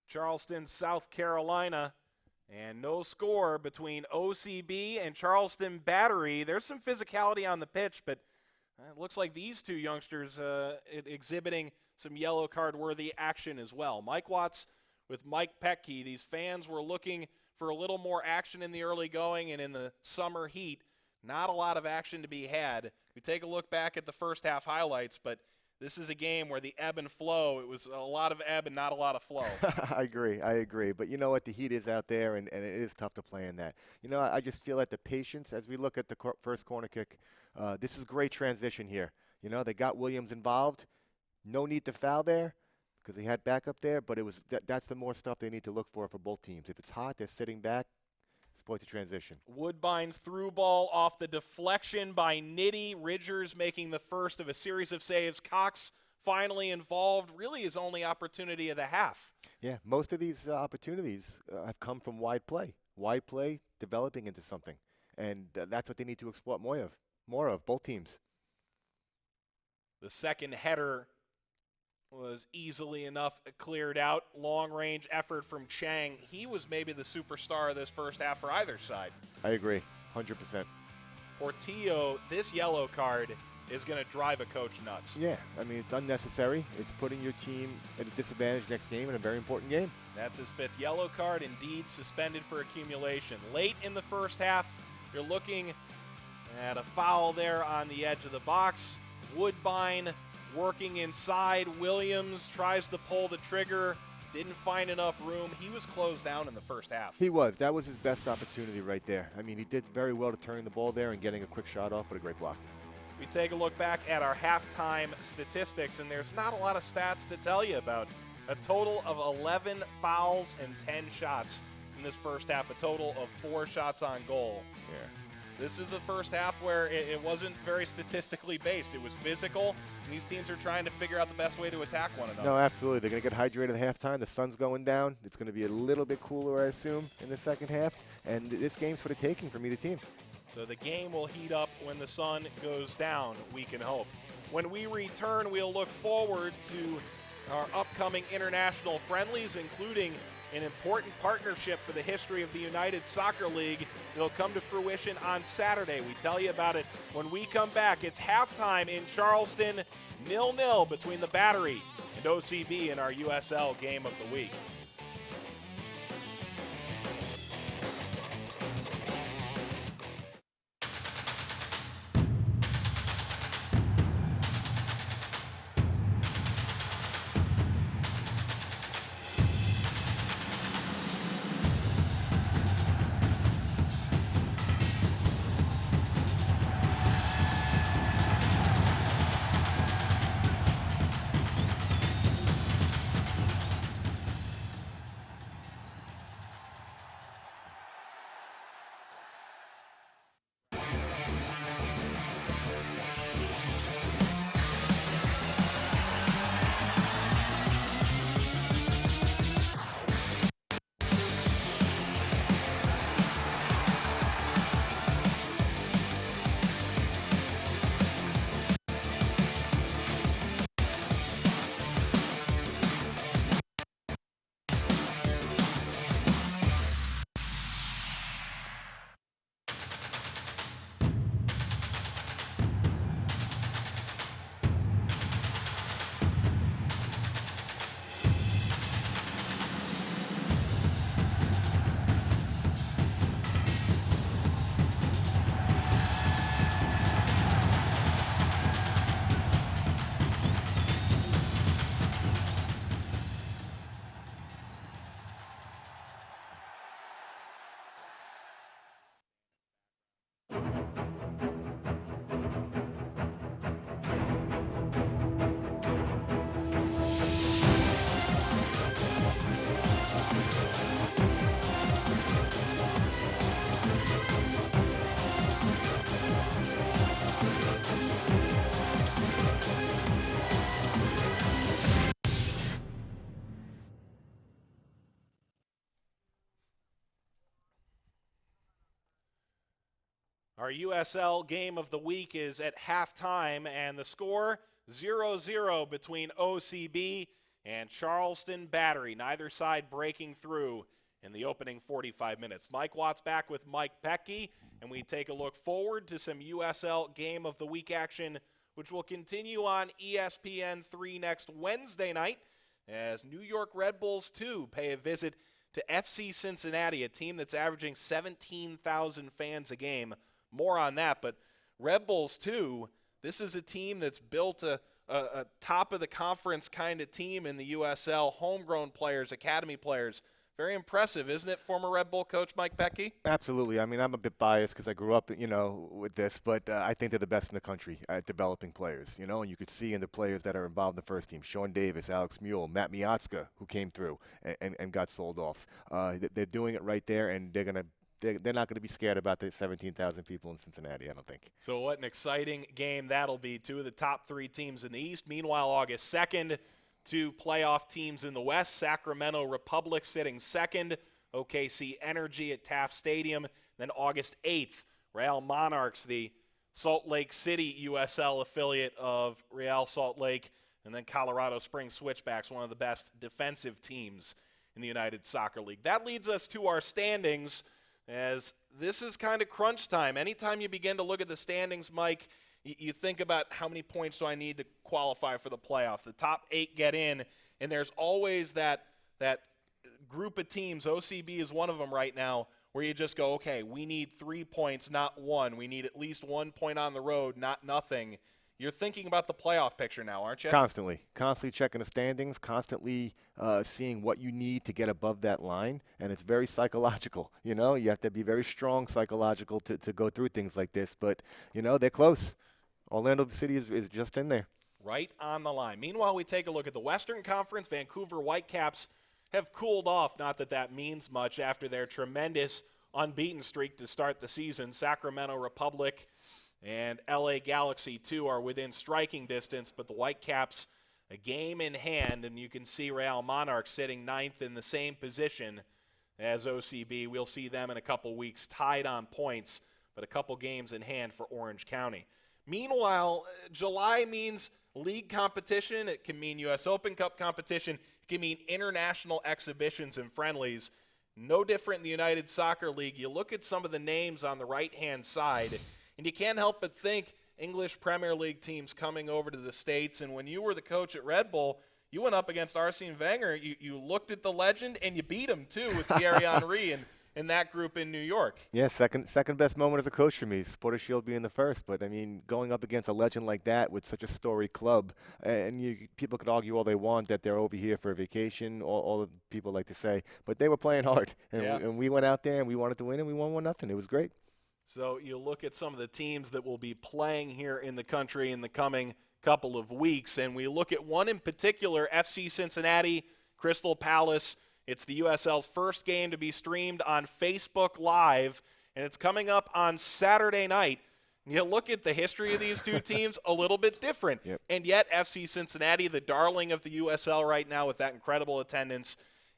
Charleston, South Carolina, and no score between OCB and Charleston Battery. There's some physicality on the pitch, but it looks like these two youngsters exhibiting some yellow card-worthy action as well. Mike Watts with Mike Petke. These fans were looking for a little more action in the early going, and in the summer heat, not a lot of action to be had. We take a look back at the first half highlights, but this is a game where the ebb and flow, it was a lot of ebb and not a lot of flow. I agree. But you know what? The heat is out there, and it is tough to play in that. You know, I just feel that the patience, as we look at the first corner kick, this is great transition here. You know, they got Williams involved. No need to foul there because they had backup there, but that's the more stuff they need to look for both teams. If it's hot, they're sitting back. Exploit the transition. Woodbine's through ball off the deflection by Nitty. Ridgers making the first of a series of saves. Cox finally involved. Really his only opportunity of the half. Yeah, most of these opportunities have come from wide play. Wide play developing into something. And that's what they need to exploit more of, both teams. The second header was easily enough cleared out. Long-range effort from Chang. He was maybe the superstar of this first half for either side. I agree, 100%. Portillo, this yellow card is going to drive a coach nuts. Yeah, I mean, it's unnecessary. It's putting your team at a disadvantage next game in a very important game. That's his 5th yellow card, indeed suspended for accumulation. Late in the first half, you're looking at a foul there on the edge of the box. Woodbine working inside. Williams tries to pull the trigger. Didn't find enough room. He was closed down in the first half. He was. That was his best opportunity right there. I mean, he did very well to turning the ball there and getting a quick shot off, but a great block. We take a look back at our halftime statistics, and there's not a lot of stats to tell you about. A total of 11 fouls and 10 shots in this first half, a total of 4 shots on goal. Yeah. This is a first half where it wasn't very statistically based. It was physical, and these teams are trying to figure out the best way to attack one another. No, absolutely. They're going to get hydrated at halftime. The sun's going down. It's going to be a little bit cooler, I assume, in the second half. And this game's for the taking from either team. So the game will heat up when the sun goes down, we can hope. When we return, we'll look forward to our upcoming international friendlies, including an important partnership for the history of the United Soccer League. It'll come to fruition on Saturday. We tell you about it when we come back. It's halftime in Charleston, 0-0 between the Battery and OCB in our USL Game of the Week. Our USL Game of the Week is at halftime, and the score 0-0 between OCB and Charleston Battery. Neither side breaking through in the opening 45 minutes. Mike Watts back with Mike Pecky, and we take a look forward to some USL Game of the Week action, which will continue on ESPN3 next Wednesday night as New York Red Bulls 2 pay a visit to FC Cincinnati, a team that's averaging 17,000 fans a game. More on that, but Red Bulls 2, this is a team that's built a top-of-the-conference kind of team in the USL, homegrown players, academy players, Very impressive, isn't it, former Red Bull coach Mike Petke? Absolutely. I mean, I'm a bit biased because I grew up, with this, but I think they're the best in the country at developing players, and you could see in the players that are involved in the first team, Sean Davis, Alex Mule, Matt Miazga, who came through and got sold off. They're doing it right there, and they're not going to be scared about the 17,000 people in Cincinnati, I don't think. So what an exciting game that'll be. Two of the top three teams in the East. Meanwhile, August 2nd, two playoff teams in the West. Sacramento Republic sitting second. OKC Energy at Taft Stadium. Then August 8th, Real Monarchs, the Salt Lake City USL affiliate of Real Salt Lake. And then Colorado Springs Switchbacks, one of the best defensive teams in the United Soccer League. That leads us to our standings, as this is kind of crunch time. Anytime you begin to look at the standings, Mike, you think about how many points do I need to qualify for the playoffs. The top 8 get in, and there's always that group of teams. OCB is one of them right now, where you just go, okay, we need 3 points, not 1. We need at least 1 point on the road, not nothing. You're thinking about the playoff picture now, aren't you? Constantly checking the standings, constantly seeing what you need to get above that line, and it's very psychological. You have to be very strong psychological to go through things like this, but, they're close. Orlando City is just in there. Right on the line. Meanwhile, we take a look at the Western Conference. Vancouver Whitecaps have cooled off, not that that means much, after their tremendous unbeaten streak to start the season. Sacramento Republic and LA Galaxy, too, are within striking distance, but the Whitecaps a game in hand, and you can see Real Monarchs sitting 9th in the same position as OCB. We'll see them in a couple weeks tied on points, but a couple games in hand for Orange County. Meanwhile, July means league competition. It can mean U.S. Open Cup competition. It can mean international exhibitions and friendlies. No different in the United Soccer League. You look at some of the names on the right-hand side, and you can't help but think English Premier League teams coming over to the States. And when you were the coach at Red Bull, you went up against Arsene Wenger. You looked at the legend, and you beat him, too, with Thierry Henry in that group in New York. Yeah, second best moment as a coach for me, Supporter Shield being the first. But, I mean, going up against a legend like that with such a storied club, and people could argue all they want that they're over here for a vacation, all the people like to say, but they were playing hard. And we went out there, and we wanted to win, and we won 1-0. It was great. So you look at some of the teams that will be playing here in the country in the coming couple of weeks, and we look at one in particular, FC Cincinnati, Crystal Palace. It's the USL's first game to be streamed on Facebook Live, and it's coming up on Saturday night. You look at the history of these two teams, a little bit different. Yep. And yet FC Cincinnati, the darling of the USL right now with that incredible attendance,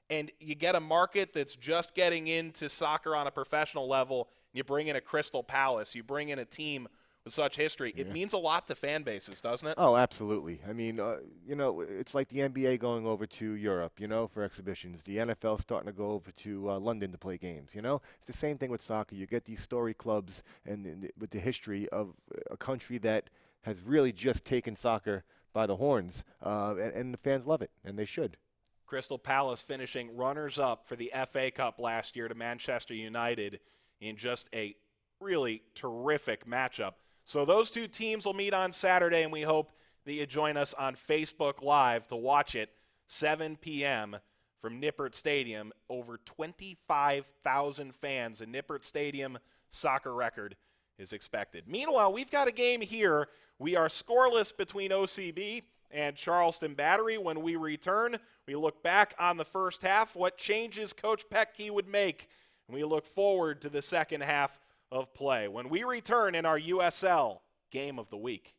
and you get a market that's just getting into soccer on a professional level, and you bring in a Crystal Palace, you bring in a team with such history. It means a lot to fan bases, doesn't it? Oh, absolutely. I mean, it's like the NBA going over to Europe, for exhibitions. The NFL starting to go over to London to play games, It's the same thing with soccer. You get these story clubs and with the history of a country that has really just taken soccer by the horns, and the fans love it, and they should. Crystal Palace finishing runners-up for the FA Cup last year to Manchester United in just a really terrific matchup. So those two teams will meet on Saturday, and we hope that you join us on Facebook Live to watch it, 7 p.m. from Nippert Stadium. Over 25,000 fans in Nippert Stadium. Soccer record is expected. Meanwhile, we've got a game here. We are scoreless between OCB and Charleston Battery. When we return, we look back on the first half, what changes Coach Petke would make, and we look forward to the second half of play when we return in our USL Game of the Week.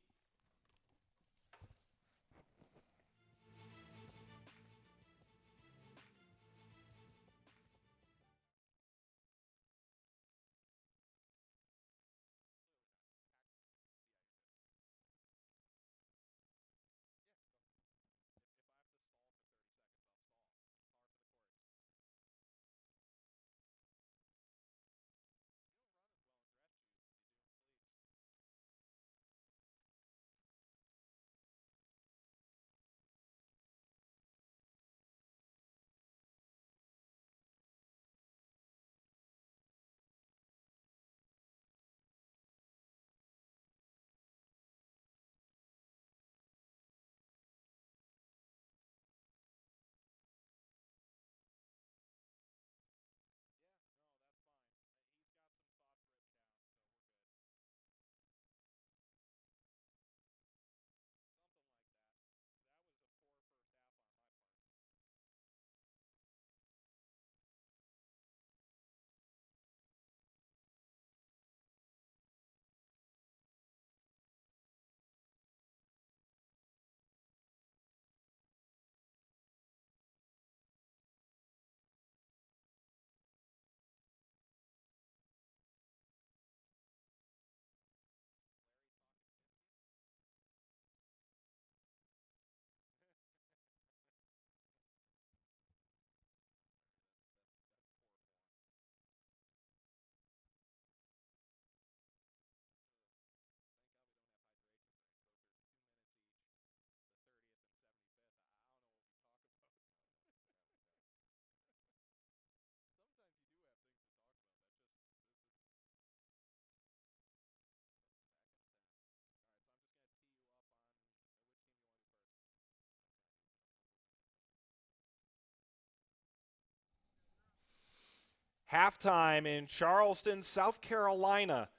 Halftime in Charleston, South Carolina,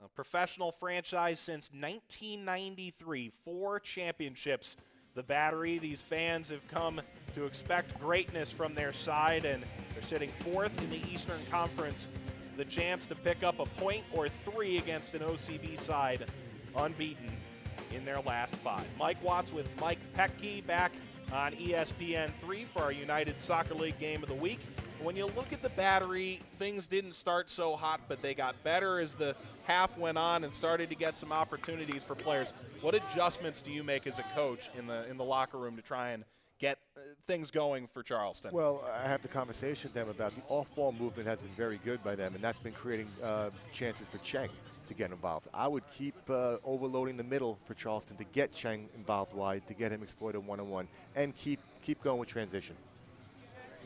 a professional franchise since 1993, 4 championships. The Battery, these fans have come to expect greatness from their side, and they're sitting 4th in the Eastern Conference. The chance to pick up a point or 3 against an OCB side unbeaten in their last 5. Mike Watts with Mike Petke back on ESPN3 for our United Soccer League Game of the Week. When you look at the Battery, things didn't start so hot, but they got better as the half went on and started to get some opportunities for players. What adjustments do you make as a coach in the locker room to try and get things going for Charleston? Well, I have the conversation with them about the off-ball movement has been very good by them, and that's been creating chances for Cheng to get involved. I would keep overloading the middle for Charleston to get Cheng involved wide, to get him exploited one-on-one, and keep going with transition.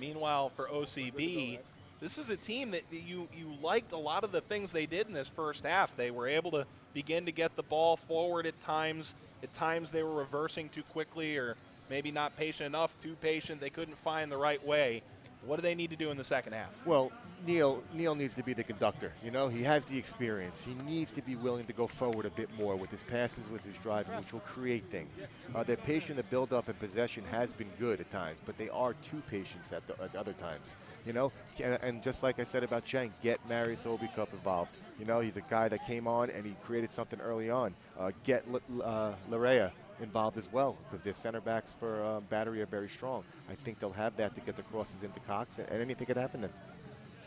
Meanwhile, for OCB, this is a team that you liked a lot of the things they did in this first half. They were able to begin to get the ball forward at times. At times they were reversing too quickly or maybe not patient enough, too patient. They couldn't find the right way. What do they need to do in the second half? Well, Neil needs to be the conductor. You know, he has the experience. He needs to be willing to go forward a bit more with his passes, with his driving, which will create things. Their patient to build up and possession has been good at times, but they are too patient at other times. You know, and just like I said about Cheng, get Marius Obikup involved. You know, he's a guy that came on and he created something early on. Get Larea involved as well, because their center backs for Battery are very strong. I think they'll have that to get the crosses into Cox, and anything could happen then.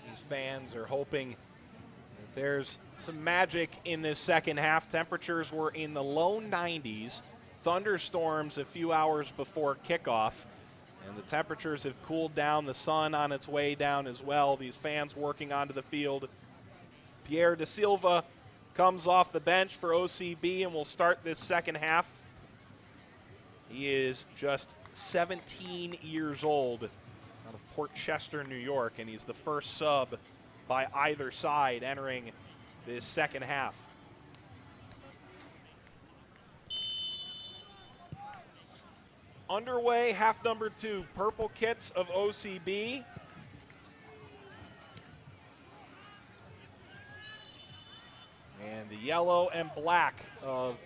These fans are hoping that there's some magic in this second half. Temperatures were in the low 90s, thunderstorms a few hours before kickoff, and the temperatures have cooled down, the sun on its way down as well. These fans working onto the field. Pierre Da Silva comes off the bench for OCB and will start this second half. He is just 17 years old, out of Port Chester, New York, and he's the first sub by either side entering this second half. Underway, half number 2, purple kits of OCB. And the yellow and black of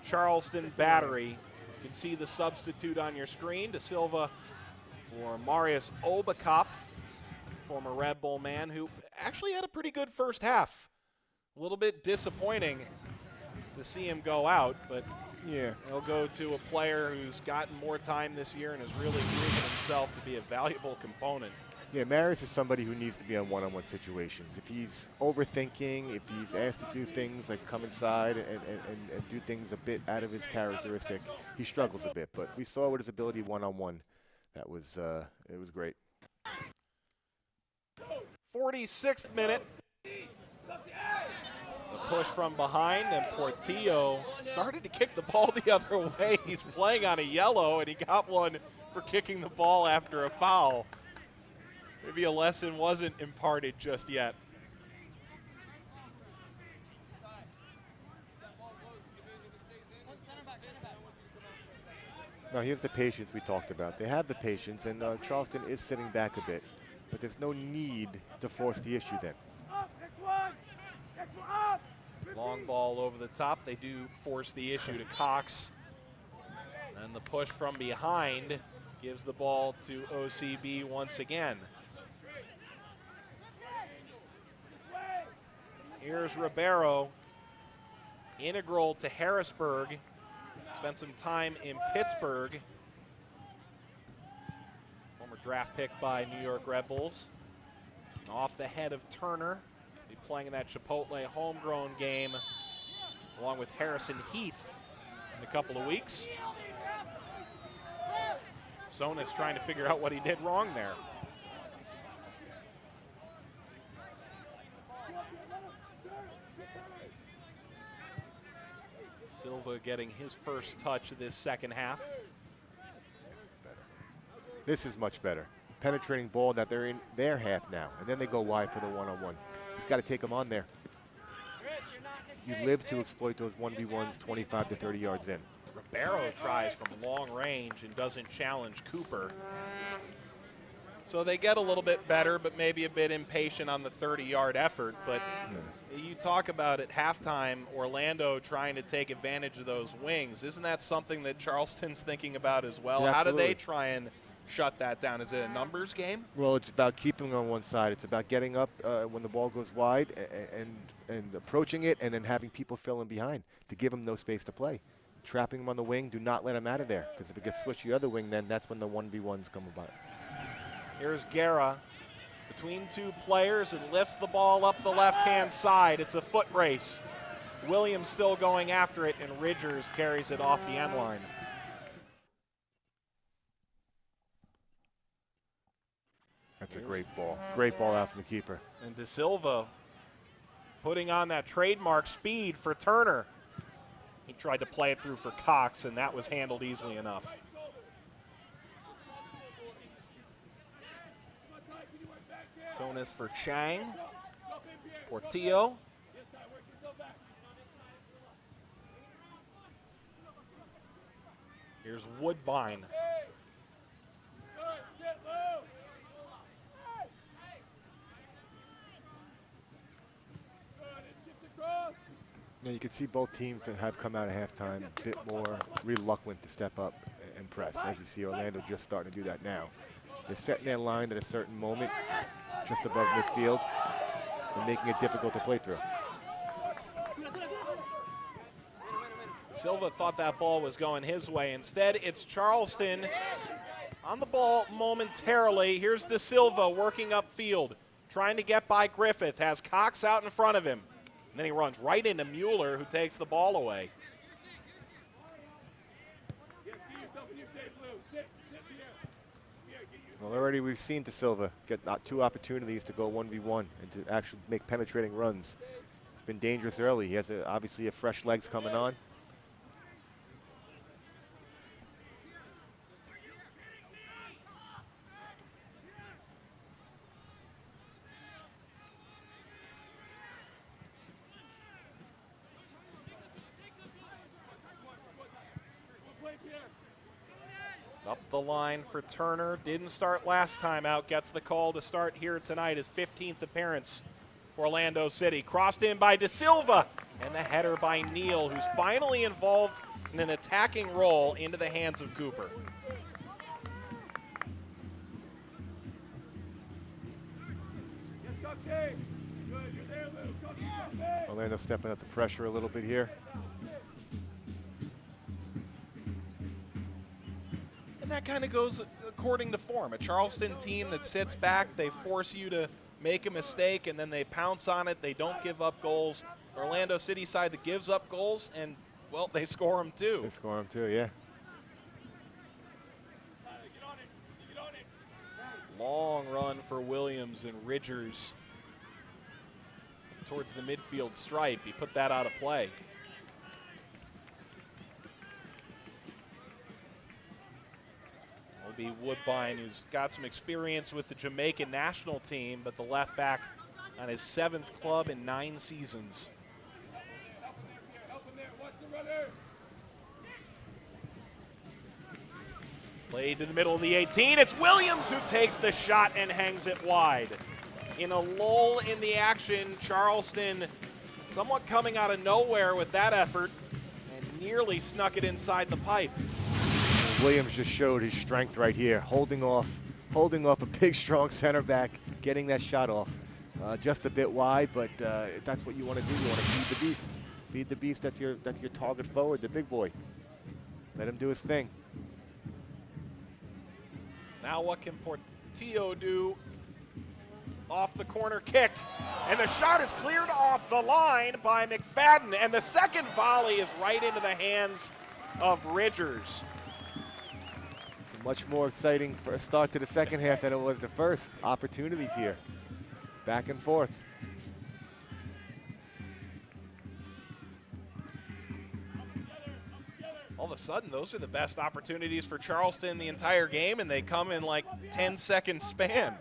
Charleston Battery. You can see the substitute on your screen. Da Silva for Marius Obikup, former Red Bull man, who actually had a pretty good first half. A little bit disappointing to see him go out, but yeah, he'll go to a player who's gotten more time this year and has really proven himself to be a valuable component. Yeah, Marius is somebody who needs to be on one-on-one situations. If he's overthinking, if he's asked to do things like come inside and do things a bit out of his characteristic, he struggles a bit. But we saw with his ability one-on-one, it was great. 46th minute. The push from behind, and Portillo started to kick the ball the other way. He's playing on a yellow, and he got one for kicking the ball after a foul. Maybe a lesson wasn't imparted just yet. Now, here's the patience we talked about. They have the patience, and Charleston is sitting back a bit. But there's no need to force the issue then. Long ball over the top. They do force the issue to Cox. And the push from behind gives the ball to OCB once again. Here's Ribeiro, integral to Harrisburg. Spent some time in Pittsburgh. Former draft pick by New York Red Bulls. Off the head of Turner. Be playing in that Chipotle homegrown game along with Harrison Heath in a couple of weeks. Sonis trying to figure out what he did wrong there. Silva getting his first touch of this second half. This is much better. Penetrating ball that they're in their half now, and then they go wide for the one-on-one. He's got to take them on there. You live to exploit those 1v1s 25 to 30 yards in. Ribeiro tries from long range and doesn't challenge Cooper. So they get a little bit better, but maybe a bit impatient on the 30-yard effort. But you talk about at halftime, Orlando trying to take advantage of those wings. Isn't that something that Charleston's thinking about as well? Yeah, how do they absolutely. try and shut that down? Is it a numbers game? Well, it's about keeping them on one side. It's about getting up when the ball goes wide and approaching it, and then having people fill in behind to give them no space to play. Trapping them on the wing, do not let them out of there, because if it gets switched to the other wing, then that's when the 1v1s come about. Here's Guerra between two players and lifts the ball up the left-hand side. It's a foot race. Williams still going after it, and Ridgers carries it off the end line. That's a great ball. Great ball out from the keeper. And De Silva putting on that trademark speed for Turner. He tried to play it through for Cox, and that was handled easily enough. Sonis for Chang. Portillo. Here's Woodbine. Yeah, you can see both teams that have come out of halftime a bit more reluctant to step up and press. As you see, Orlando just starting to do that now. They're setting their line at a certain moment, just above midfield, and making it difficult to play through. Silva thought that ball was going his way. Instead, it's Charleston on the ball momentarily. Here's De Silva working upfield, trying to get by Griffith. Has Cox out in front of him. And then he runs right into Mueller, who takes the ball away. Well, already we've seen De Silva get 2 opportunities to go 1v1 and to actually make penetrating runs. It's been dangerous early. He has obviously a fresh legs coming on. Up the line for Turner. Didn't start last time out. Gets the call to start here tonight. His 15th appearance for Orlando City. Crossed in by De Silva. And the header by Neal, who's finally involved in an attacking role into the hands of Cooper. Orlando stepping up the pressure a little bit here. And that kind of goes according to form. A Charleston team that sits back, they force you to make a mistake, and then they pounce on it. They don't give up goals. Orlando City side that gives up goals, and, well, they score them too. They score them too, yeah. Long run for Williams, and Ridgers towards the midfield stripe. He put that out of play. It'll be Woodbine, who's got some experience with the Jamaican national team, but the left back on his 7th club in 9 seasons. Played to the middle of the 18. It's Williams who takes the shot and hangs it wide. In a lull in the action, Charleston somewhat coming out of nowhere with that effort and nearly snuck it inside the pipe. Williams just showed his strength right here, holding off a big, strong center back, getting that shot off. Just a bit wide, but that's what you want to do. You want to feed the beast. Feed the beast. That's your target forward, the big boy. Let him do his thing. Now what can Portillo do? Off the corner kick, and the shot is cleared off the line by McFadden, and the second volley is right into the hands of Ridgers. It's a much more exciting first start to the second half than it was the first. Opportunities here, back and forth. All of a sudden, those are the best opportunities for Charleston the entire game, and they come in like 10-second span.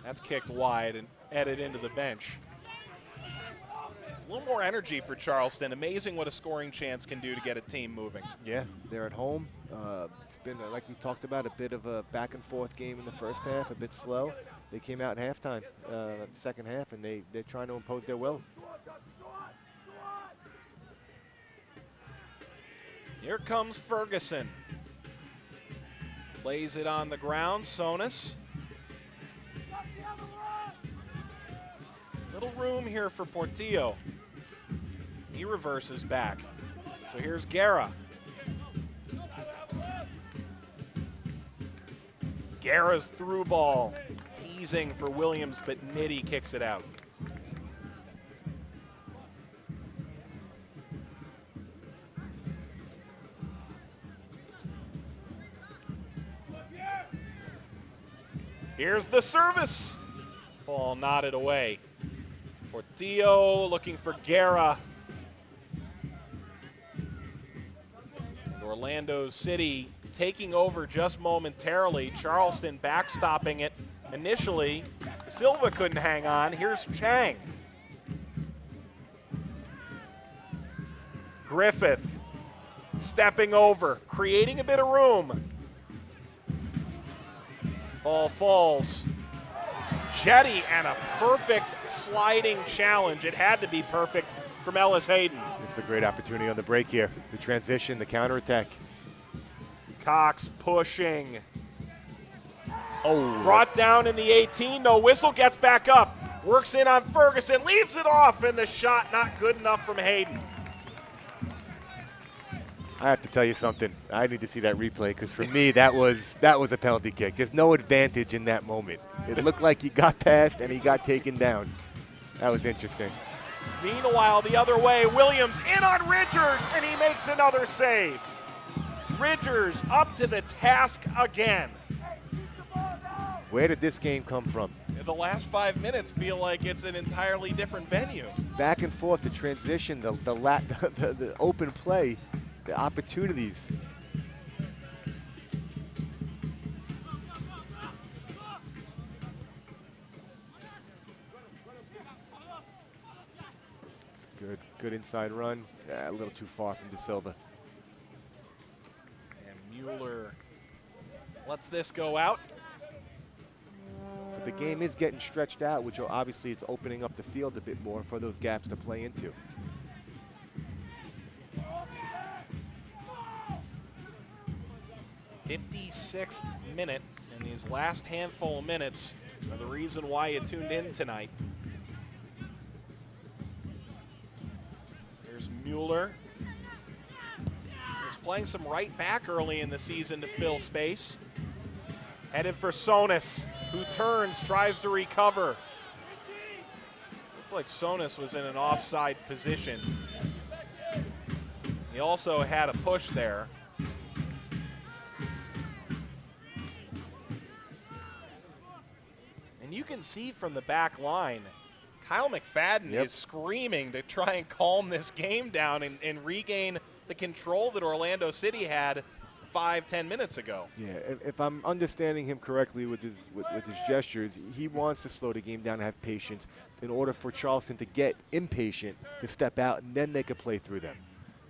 That's kicked wide and headed into the bench. A little more energy for Charleston. Amazing what a scoring chance can do to get a team moving. Yeah, they're at home. It's been, like we talked about, a bit of a back-and-forth game in the first half, a bit slow. They came out in halftime, second half, and they're trying to impose their will. Here comes Ferguson. Lays it on the ground, Sonis. Little room here for Portillo. He reverses back. So here's Guerra. Guerra's through ball. Teasing for Williams, but Nitti kicks it out. Here's the service. Ball nodded away. Portillo looking for Guerra. And Orlando City taking over just momentarily. Charleston backstopping it initially. Silva couldn't hang on. Here's Chang. Griffith stepping over, creating a bit of room. Ball falls. Jetty and a perfect sliding challenge. It had to be perfect from Ellis Hayden. It's a great opportunity on the break here. The transition, the counterattack. Cox pushing. Oh. Brought down in the 18. No whistle, gets back up. Works in on Ferguson, leaves it off, and the shot not good enough from Hayden. I have to tell you something. I need to see that replay because for me, that was a penalty kick. There's no advantage in that moment. It looked like he got past and he got taken down. That was interesting. Meanwhile, the other way, Williams in on Ridgers, and he makes another save. Ridgers up to the task again. Where did this game come from? The last 5 minutes feel like it's an entirely different venue. Back and forth, the transition, the open play. The opportunities. It's good inside run. Yeah, a little too far from De Silva. And Mueller lets this go out. But the game is getting stretched out, which obviously it's opening up the field a bit more for those gaps to play into. 56th minute, and these last handful of minutes are the reason why you tuned in tonight. Here's Mueller. He's playing some right back early in the season to fill space. Headed for Sonis, who turns, tries to recover. Looked like Sonis was in an offside position. He also had a push there. And you can see from the back line, Kyle McFadden is screaming to try and calm this game down and regain the control that Orlando City had 5-10 minutes ago. Yeah, if I'm understanding him correctly with his gestures, he wants to slow the game down and have patience in order for Charleston to get impatient to step out, and then they could play through them.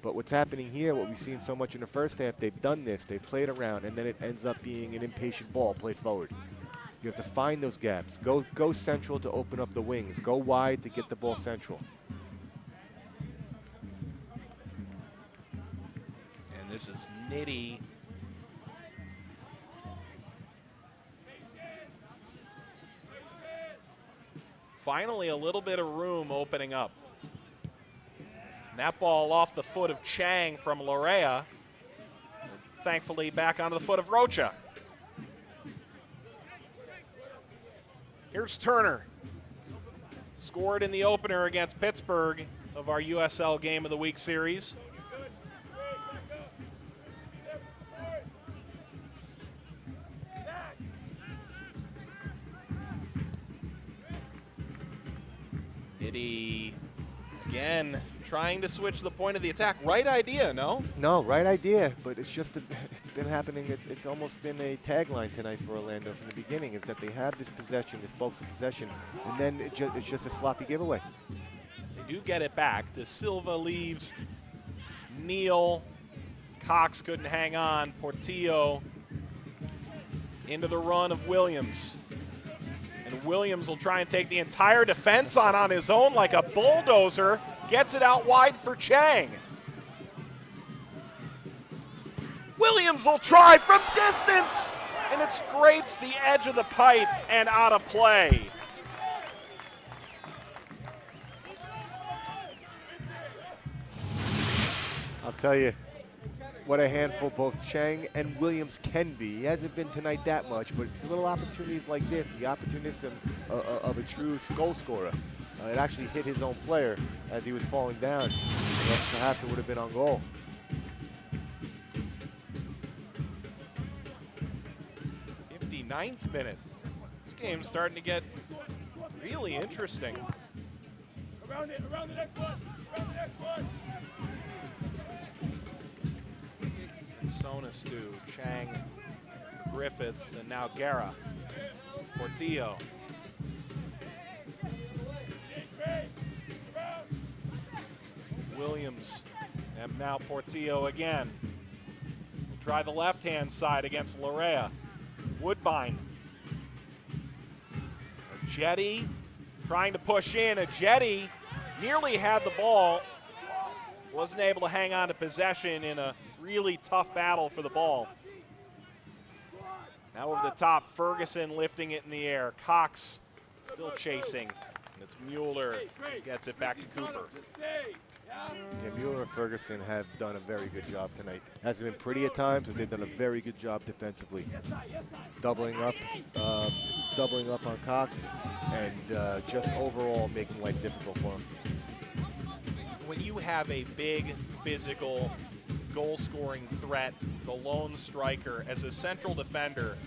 But what's happening here, what we've seen so much in the first half, they've done this, they've played around, and then it ends up being an impatient ball played forward. You have to find those gaps. Go central to open up the wings. Go wide to get the ball central. And this is Nitti. Finally, a little bit of room opening up. And that ball off the foot of Chang from Lorea. Thankfully, back onto the foot of Rocha. Here's Turner. Scored in the opener against Pittsburgh of our USL Game of the Week series. Nitti again trying to switch the point of the attack. Right idea, no? No, right idea, but it's just it's been happening. It's almost been a tagline tonight for Orlando from the beginning, is that they have this possession, this bulks of possession, and then it's just a sloppy giveaway. They do get it back. De Silva leaves. Neal Cox couldn't hang on. Portillo into the run of Williams. And Williams will try and take the entire defense on his own like a bulldozer. Gets it out wide for Chang. Williams will try from distance, and it scrapes the edge of the pipe and out of play. I'll tell you what a handful both Chang and Williams can be. He hasn't been tonight that much, but it's little opportunities like this, the opportunism of a true goal scorer. It actually hit his own player as he was falling down. Perhaps it would have been on goal. 59th minute. This game's starting to get really interesting. Around the next one. Sonastu, Chang, Griffith, and now Guerra. Portillo. Williams, and now Portillo again. We'll try the left-hand side against Larea. Woodbine. Jetty trying to push in. Jetty nearly had the ball. Wasn't able to hang on to possession in a really tough battle for the ball. Now over the top, Ferguson lifting it in the air. Cox still chasing. And it's Mueller gets it back to Cooper. Yeah, Mueller and Ferguson have done a very good job tonight. Hasn't been pretty at times, but they've done a very good job defensively. Doubling up on Cox, and just overall making life difficult for him. When you have a big, physical, goal-scoring threat, the lone striker, as a central defender,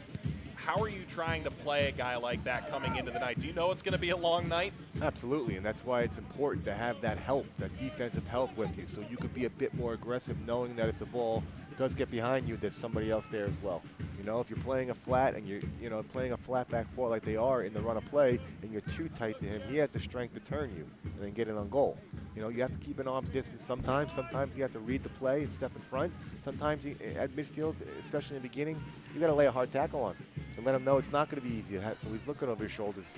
how are you trying to play a guy like that coming into the night? Do you know it's going to be a long night? Absolutely, and that's why it's important to have that help, that defensive help with you, so you could be a bit more aggressive, knowing that if the ball does get behind you, there's somebody else there as well. You know, if you're playing a flat and you're playing a flat back four like they are in the run of play, and you're too tight to him, he has the strength to turn you and then get it on goal. You know, you have to keep an arm's distance sometimes. Sometimes you have to read the play and step in front. Sometimes at midfield, especially in the beginning, you got to lay a hard tackle on and let him know it's not going to be easy. So he's looking over his shoulders.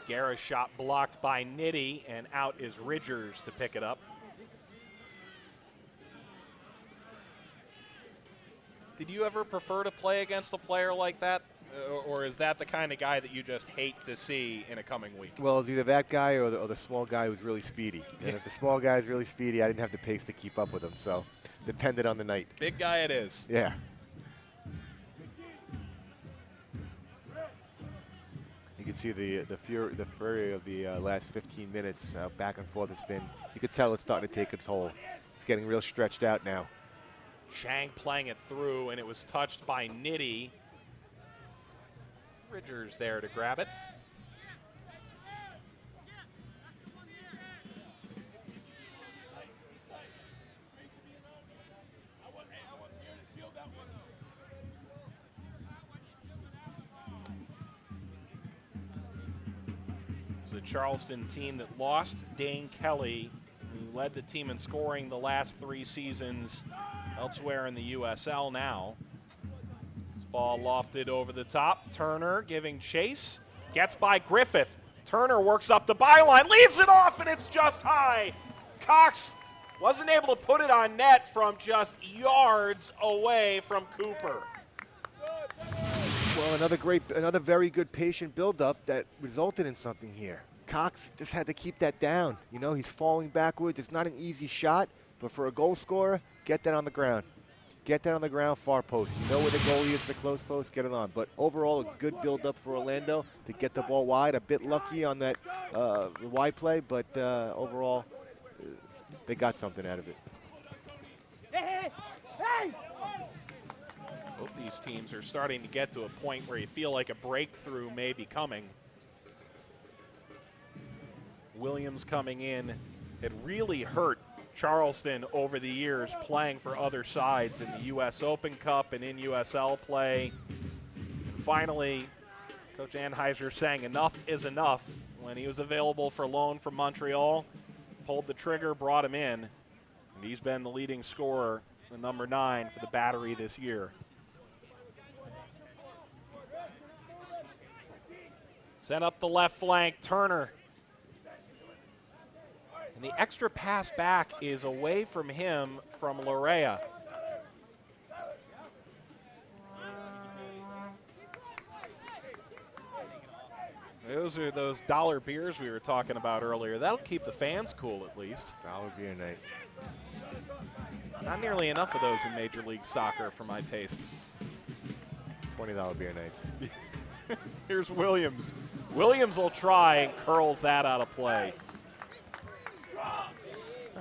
Guerra's shot blocked by Nitty, and out is Ridgers to pick it up. Did you ever prefer to play against a player like that? Or is that the kind of guy that you just hate to see in a coming week? Well, it's either that guy or the small guy who's really speedy. And if the small guy is really speedy, I didn't have the pace to keep up with him, so depended on the night. Big guy it is. Yeah. You can see the fury of the last 15 minutes back and forth. It's been, you could tell it's starting to take a toll. It's getting real stretched out now. Chang playing it through, and it was touched by Nitty. Ridgers there to grab it. It's a Charleston team that lost Dane Kelly, who led the team in scoring the last 3 seasons elsewhere in the USL now. Ball lofted over the top. Turner giving chase. Gets by Griffith. Turner works up the byline, leaves it off, and it's just high. Cox wasn't able to put it on net from just yards away from Cooper. Well, another very good patient build-up that resulted in something here. Cox just had to keep that down. You know, he's falling backwards. It's not an easy shot, but for a goal scorer, get that on the ground. Get that on the ground, far post. You know where the goalie is, the close post, get it on. But overall, a good build-up for Orlando to get the ball wide. A bit lucky on that wide play, but overall, they got something out of it. Both these teams are starting to get to a point where you feel like a breakthrough may be coming. Williams coming in, it really hurt Charleston over the years playing for other sides in the U.S. Open Cup and in USL play. And finally, Coach Anheuser saying enough is enough when he was available for loan from Montreal. Pulled the trigger, brought him in, and he's been the leading scorer the number 9 for the Battery this year. Sent up the left flank, Turner. And the extra pass back is away from him from Larea. Those are those dollar beers we were talking about earlier. That'll keep the fans cool at least. Dollar beer night. Not nearly enough of those in Major League Soccer for my taste. $20 beer nights. Here's Williams. Williams will try and curls that out of play.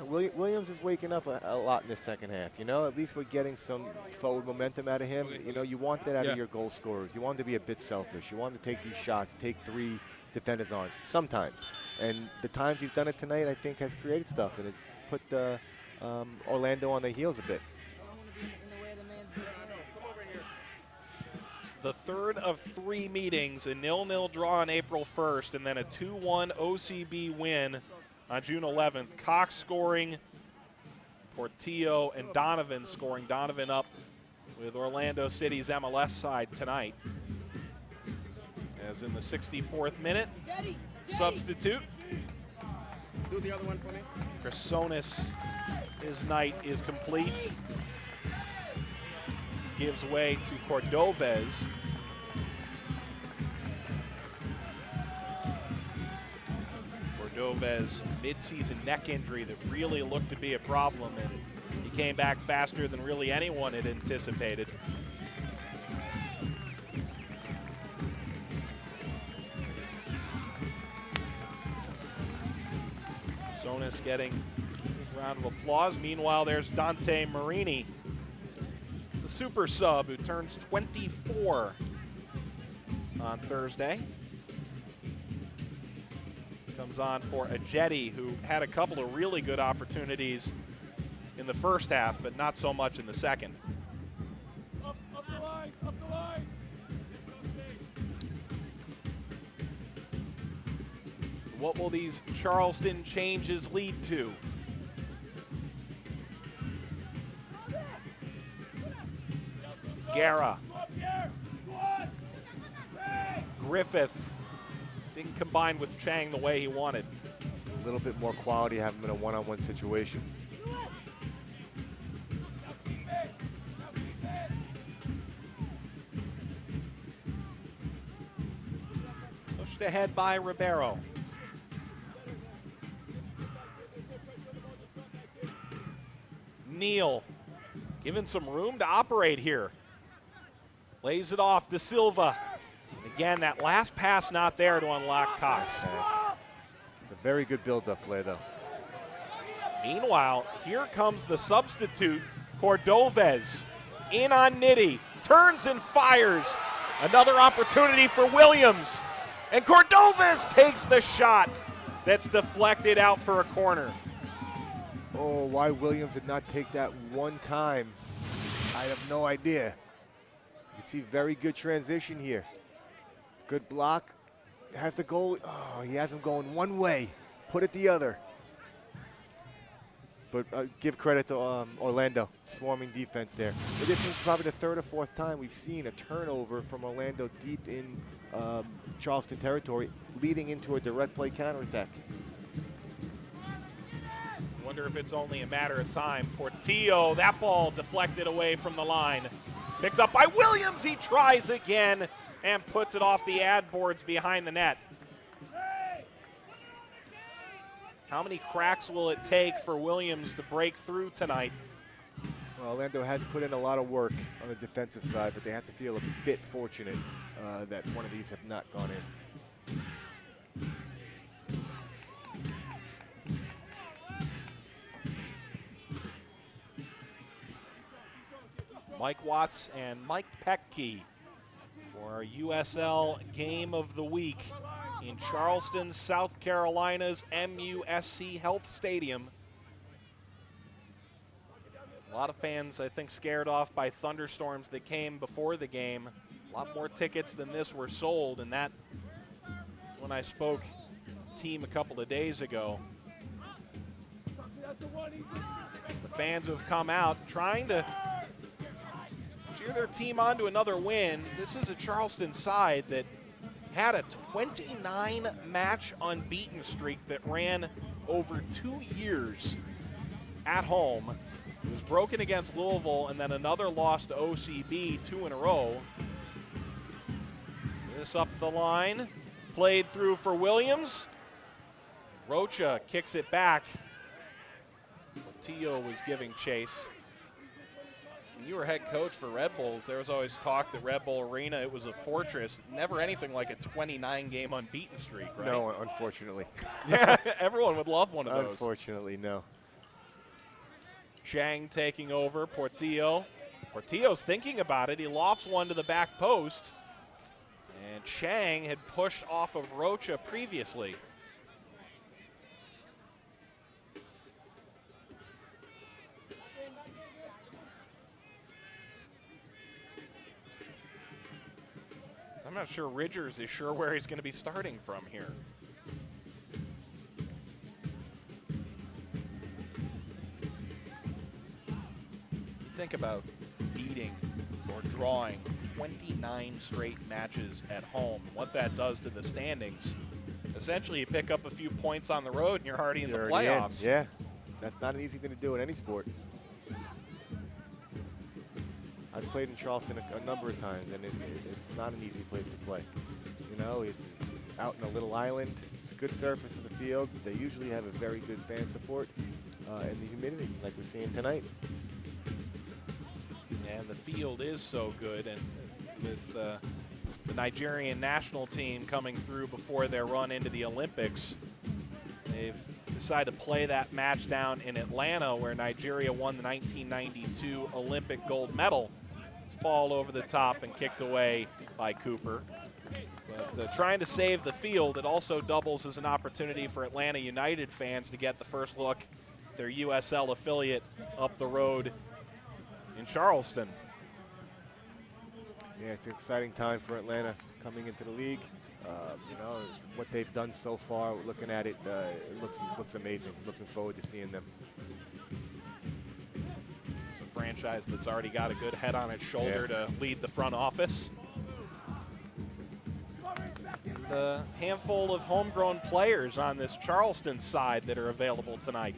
Williams is waking up a lot in the second half. You know, at least we're getting some forward momentum out of him. You know, you want that out of your goal scorers. You want him to be a bit selfish. You want him to take these shots, take 3 defenders on sometimes. And the times he's done it tonight, I think, has created stuff, and it's put Orlando on their heels a bit. It's the third of 3 meetings, a 0-0 draw on April 1st, and then a 2-1 OCB win on June 11th. Cox scoring, Portillo and Donovan scoring. Donovan up with Orlando City's MLS side tonight. As in the 64th minute, substitute. Do the other one for me. Chrysonis, his night is complete. Gives way to Cordovez. Cordovez, mid-season neck injury that really looked to be a problem, and he came back faster than really anyone had anticipated. Sonis getting a round of applause. Meanwhile, there's Dante Marini, the super sub who turns 24 on Thursday. Comes on for Ajeti, who had a couple of really good opportunities in the first half, but not so much in the second. Up the line, up the line. What will these Charleston changes lead to? Guerra. Griffith didn't combine with Chang the way he wanted. A little bit more quality, have him in a one-on-one situation. Pushed ahead by Ribeiro. Neal given some room to operate here. Lays it off to Silva. And again, that last pass not there to unlock Cox. It's a very good build-up play, though. Meanwhile, here comes the substitute, Cordovez. In on Nitti, turns and fires. Another opportunity for Williams. And Cordovez takes the shot that's deflected out for a corner. Oh, why Williams did not take that one time, I have no idea. You see very good transition here. Good block. Has the goal. Oh, he has him going one way. Put it the other. But give credit to Orlando. Swarming defense there. But this is probably the 3rd or 4th time we've seen a turnover from Orlando deep in Charleston territory, leading into a direct play counterattack. Wonder if it's only a matter of time. Portillo, that ball deflected away from the line. Picked up by Williams. He tries again and puts it off the ad boards behind the net. How many cracks will it take for Williams to break through tonight? Well, Orlando has put in a lot of work on the defensive side, but they have to feel a bit fortunate that one of these have not gone in. Mike Watts and Mike Petke for our USL Game of the Week in Charleston, South Carolina's MUSC Health Stadium. A lot of fans, I think, scared off by thunderstorms that came before the game. A lot more tickets than this were sold, and that, when I spoke to the team a couple of days ago, the fans who have come out trying to cheer their team on to another win. This is a Charleston side that had a 29-match unbeaten streak that ran over 2 years at home. It was broken against Louisville and then another loss to OCB, 2 in a row. This up the line, played through for Williams. Rocha kicks it back. Tio was giving chase. When you were head coach for Red Bulls, there was always talk that Red Bull Arena, it was a fortress. Never anything like a 29-game unbeaten streak, right? No, unfortunately. Yeah, everyone would love one of those. Unfortunately, no. Chang taking over, Portillo. Portillo's thinking about it. He lofts one to the back post. And Chang had pushed off of Rocha previously. I'm not sure Ridgers is sure where he's going to be starting from here. Think about beating or drawing 29 straight matches at home. What that does to the standings. Essentially, you pick up a few points on the road and you're already in the playoffs. Yeah, that's not an easy thing to do in any sport. I've played in Charleston a number of times, and it's not an easy place to play. You know, it's out in a little island. It's a good surface of the field. They usually have a very good fan support, and the humidity, like we're seeing tonight. And the field is so good, and with the Nigerian national team coming through before their run into the Olympics, they've decided to play that match down in Atlanta where Nigeria won the 1992 Olympic gold medal. This ball over the top and kicked away by Cooper. But trying to save the field, it also doubles as an opportunity for Atlanta United fans to get the first look at their USL affiliate up the road in Charleston. Yeah, it's an exciting time for Atlanta coming into the league. You know, what they've done so far, looking at it, it looks amazing. Looking forward to seeing them. It's a franchise that's already got a good head on its shoulder to lead the front office. The handful of homegrown players on this Charleston side that are available tonight.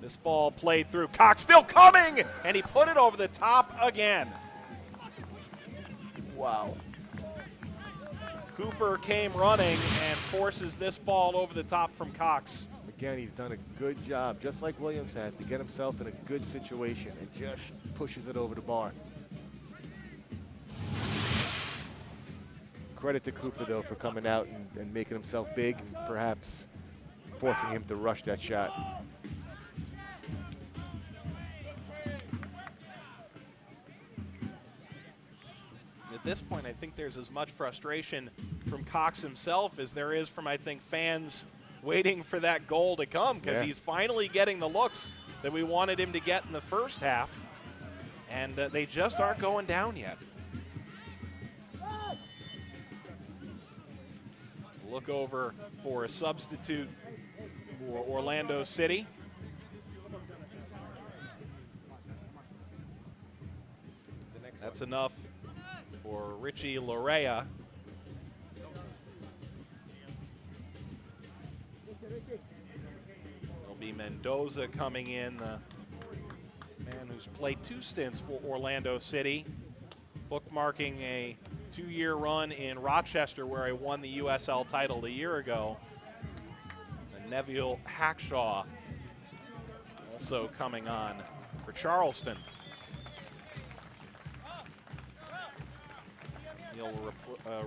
This ball played through. Cox still coming, and he put it over the top again. Wow. Cooper came running and forces this ball over the top from Cox. Again, he's done a good job, just like Williams has, to get himself in a good situation and just pushes it over the bar. Credit to Cooper, though, for coming out and making himself big and perhaps forcing him to rush that shot. At this point, I think there's as much frustration from Cox himself as there is from, I think, fans waiting for that goal to come, because he's finally getting the looks that we wanted him to get in the first half, and they just aren't going down yet. Look over for a substitute for Orlando City. That's enough for Richie Lorea. It'll be Mendoza coming in, the man who's played 2 stints for Orlando City, bookmarking a 2-year run in Rochester where he won the USL title a year ago. And Neville Hackshaw also coming on for Charleston. He'll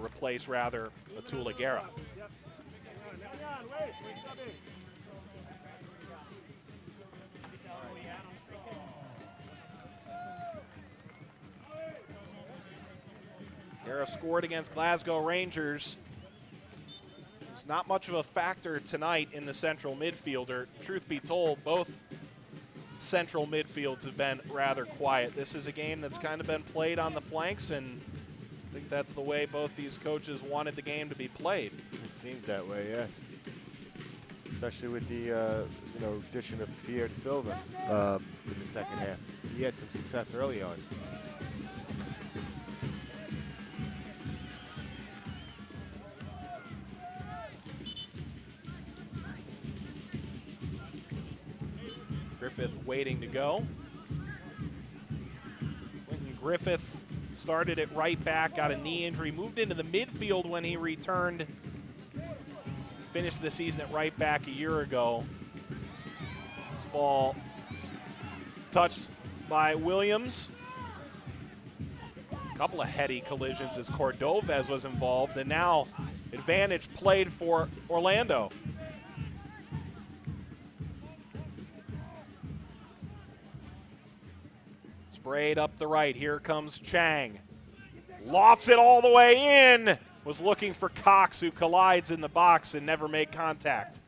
replace, rather, Atula Guerra. Guerra scored against Glasgow Rangers. It's not much of a factor tonight in the central midfielder. Truth be told, both central midfields have been rather quiet. This is a game that's kind of been played on the flanks, and I think that's the way both these coaches wanted the game to be played. It seems that way, yes. Especially with the addition of Pierre De Silva in the second half. He had some success early on. Griffith waiting to go. Quentin Griffith started at right back, got a knee injury, moved into the midfield when he returned. Finished the season at right back a year ago. This ball touched by Williams. A couple of heady collisions as Cordovez was involved, and now advantage played for Orlando. Sprayed up the right. Here comes Chang. Lofts it all the way in. Was looking for Cox, who collides in the box and never made contact.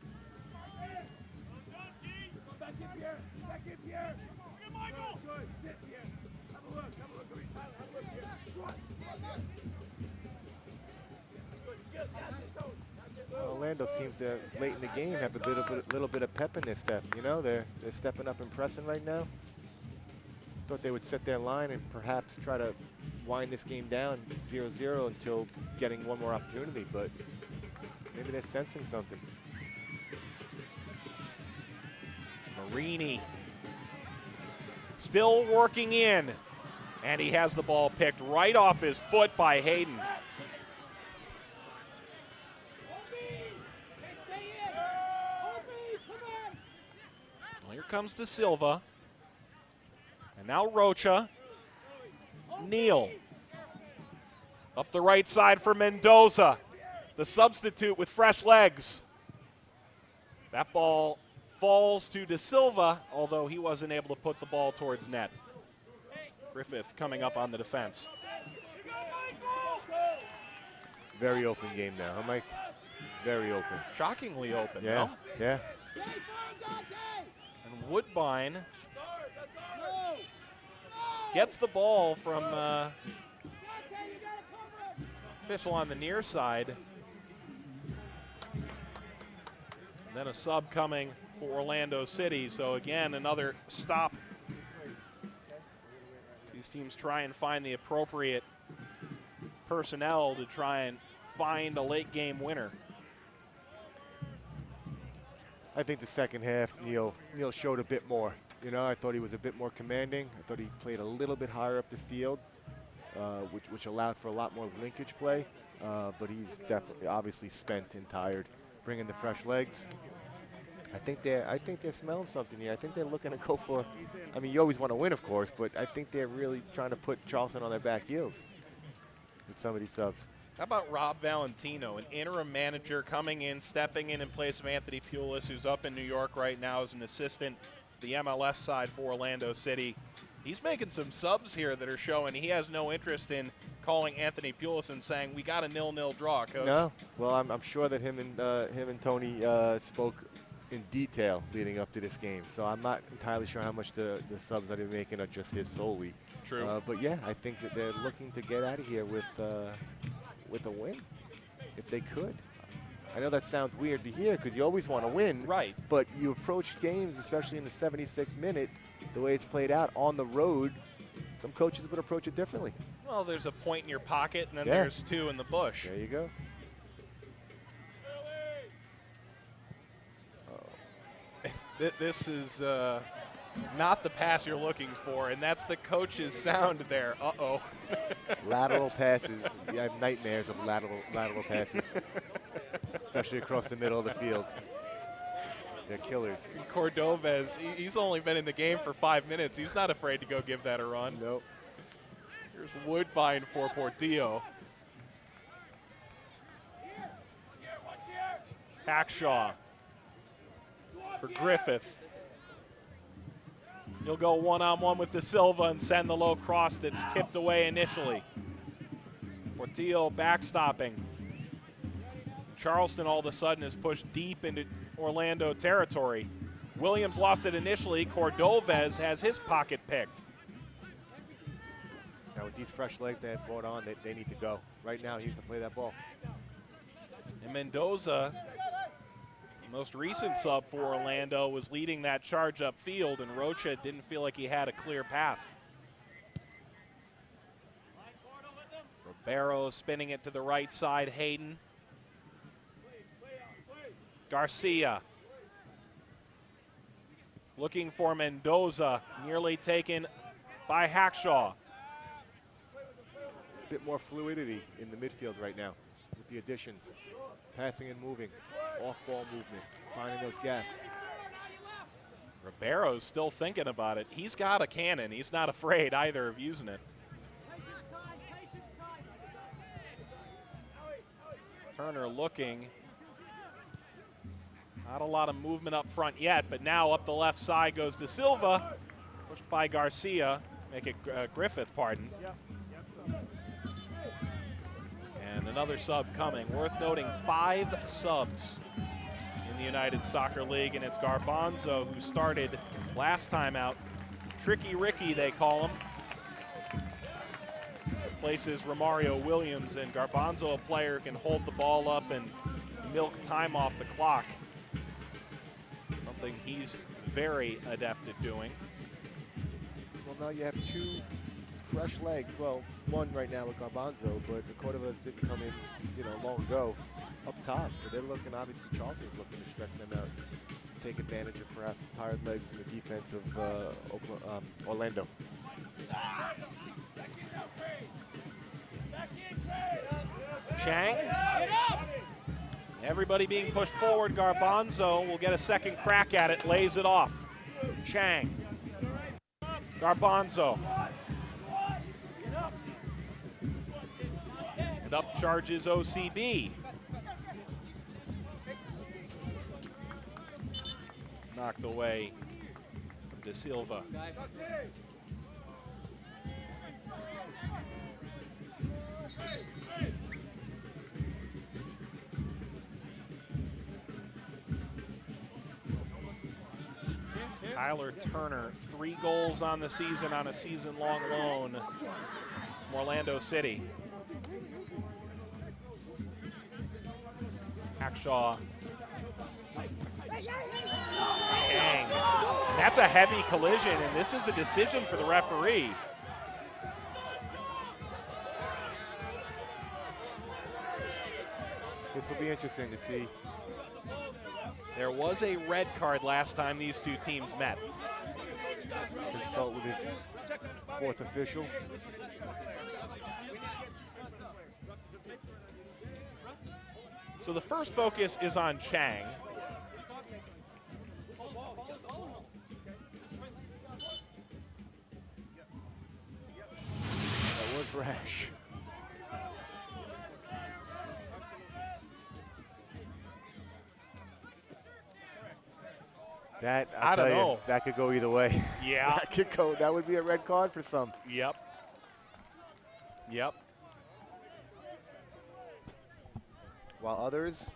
Orlando seems to, late in the game, have a little bit of pep in their step. You know, they're stepping up and pressing right now. Thought they would set their line and perhaps try to wind this game down 0-0 until getting one more opportunity, but maybe they're sensing something. Marini still working in, and he has the ball picked right off his foot by Hayden. Well, here comes De Silva. And now Rocha. Neal. Up the right side for Mendoza. The substitute with fresh legs. That ball falls to De Silva, although he wasn't able to put the ball towards net. Griffith coming up on the defense. Very open game now, huh, Mike? Very open. Shockingly open, Yeah, no? yeah. And Woodbine gets the ball from official on the near side. And then a sub coming for Orlando City. So again, another stop. These teams try and find the appropriate personnel to try and find a late game winner. I think the second half, Neal showed a bit more. You know, I thought he was a bit more commanding. I thought he played a little bit higher up the field, which allowed for a lot more linkage play. But he's definitely, obviously, spent and tired. Bringing the fresh legs. I think they're smelling something here. I think they're looking to go for. I mean, you always want to win, of course, but I think they're really trying to put Charleston on their back heels with some of these subs. How about Rob Valentino, an interim manager coming in, stepping in place of Anthony Pulis, who's up in New York right now as an assistant, the MLS side for Orlando City. He's making some subs here that are showing he has no interest in calling Anthony Pulis and saying, we got a 0-0 draw, Coach. No, well, I'm sure that him and Tony spoke in detail leading up to this game. So I'm not entirely sure how much the subs that they're making are just his solely. True. But yeah, I think that they're looking to get out of here with a win, if they could. I know that sounds weird to hear because you always want to win. Right. But you approach games, especially in the 76th minute, the way it's played out on the road, some coaches would approach it differently. Well, there's a point in your pocket, and then Yeah. there's two in the bush. There you go. This is not the pass you're looking for, and that's the coach's sound there. Uh-oh. Lateral passes. You have nightmares of lateral passes, especially across the middle of the field. They're killers. Cordovez, he's only been in the game for 5 minutes. He's not afraid to go give that a run. Nope. Here's Woodbine for Portillo. Hackshaw for Griffith. He'll go one-on-one with De Silva and send the low cross that's tipped away initially. Portillo backstopping. Charleston all of a sudden is pushed deep into Orlando territory. Williams lost it initially. Cordovez has his pocket picked. Now with these fresh legs they have brought on, they need to go. Right now he needs to play that ball. And Mendoza Most recent sub for Orlando was leading that charge upfield, and Rocha didn't feel like he had a clear path. Ribeiro spinning it to the right side, Hayden. Garcia looking for Mendoza, nearly taken by Hackshaw. A bit more fluidity in the midfield right now with the additions. Passing and moving, off-ball movement, finding those gaps. Ribeiro's still thinking about it. He's got a cannon. He's not afraid either of using it. Turner looking. Not a lot of movement up front yet, but now up the left side goes De Silva. Pushed by Garcia. Make it Griffith, pardon. And another sub coming. Worth noting, 5 subs in the United Soccer League, and it's Garbanzo who started last time out. Tricky Ricky, they call him. Replaces Romario Williams, and Garbanzo, a player who can hold the ball up and milk time off the clock. Something he's very adept at doing. Well, now you have 2 fresh legs. Well, one right now with Garbanzo, but the Cordovas didn't come in, long ago up top. So they're looking, obviously Charleston's looking to stretch them out, take advantage of perhaps the tired legs in the defense of Orlando. Chang. Everybody being pushed forward. Garbanzo will get a second crack at it, lays it off. Chang. Garbanzo. And up charges OCB. Knocked away De Silva. Tyler Turner, 3 goals on the season on a season-long loan from Orlando City. Hackshaw. Dang. That's a heavy collision, and this is a decision for the referee. This will be interesting to see. There was a red card last time these two teams met. Consult with his 4th official. So the first focus is on Chang. That was rash. That, I don't know. That could go either way. Yeah. That could go. That would be a red card for some. Yep. Yep. While others,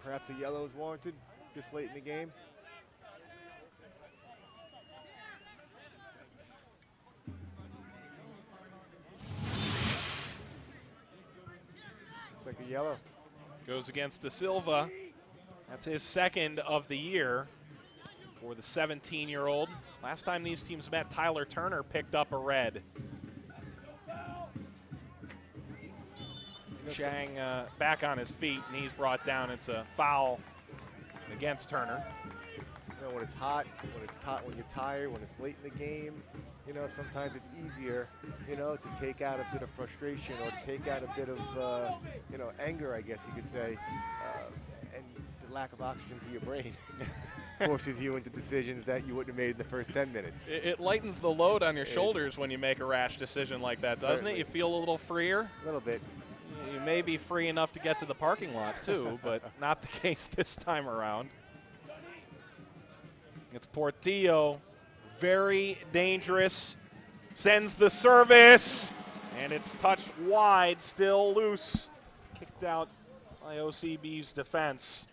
perhaps a yellow is warranted this late in the game. Looks like a yellow. Goes against De Silva. That's his 2nd of the year for the 17-year-old. Last time these teams met, Tyler Turner picked up a red. Chang back on his feet, knees brought down. It's a foul against Turner. When it's hot, when you're tired, when it's late in the game, sometimes it's easier, to take out a bit of frustration or to take out a bit of, anger, I guess you could say, and the lack of oxygen to your brain forces you into decisions that you wouldn't have made in the first 10 minutes. It lightens the load on your shoulders when you make a rash decision like that, doesn't it? You feel a little freer? A little bit. You may be free enough to get to the parking lot, too, but not the case this time around. It's Portillo, very dangerous, sends the service, and it's touched wide, still loose. Kicked out by OCB's defense.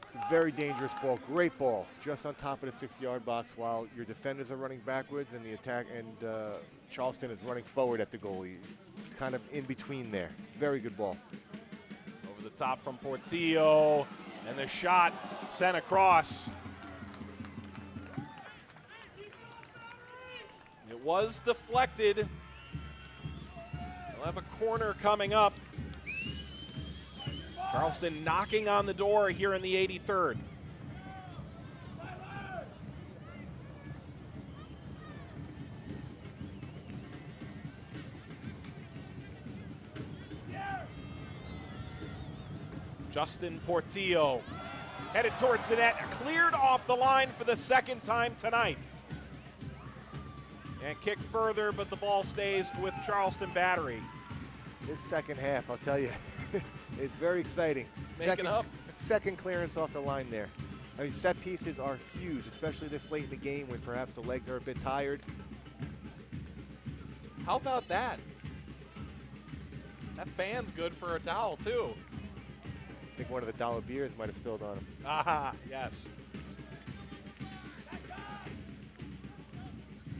It's a very dangerous ball, great ball, just on top of the 6-yard box while your defenders are running backwards and the attack and Charleston is running forward at the goalie, kind of in between there. Very good ball. Over the top from Portillo. And the shot sent across. It was deflected. We'll have a corner coming up. Charleston knocking on the door here in the 83rd. Justin Portillo headed towards the net, cleared off the line for the second time tonight. And kick further, but the ball stays with Charleston Battery. This second half, I'll tell you, it's very exciting. Second clearance off the line there. I mean, set pieces are huge, especially this late in the game when perhaps the legs are a bit tired. How about that? That fan's good for a towel, too. I think one of the dollar beers might have spilled on him. Ah, yes.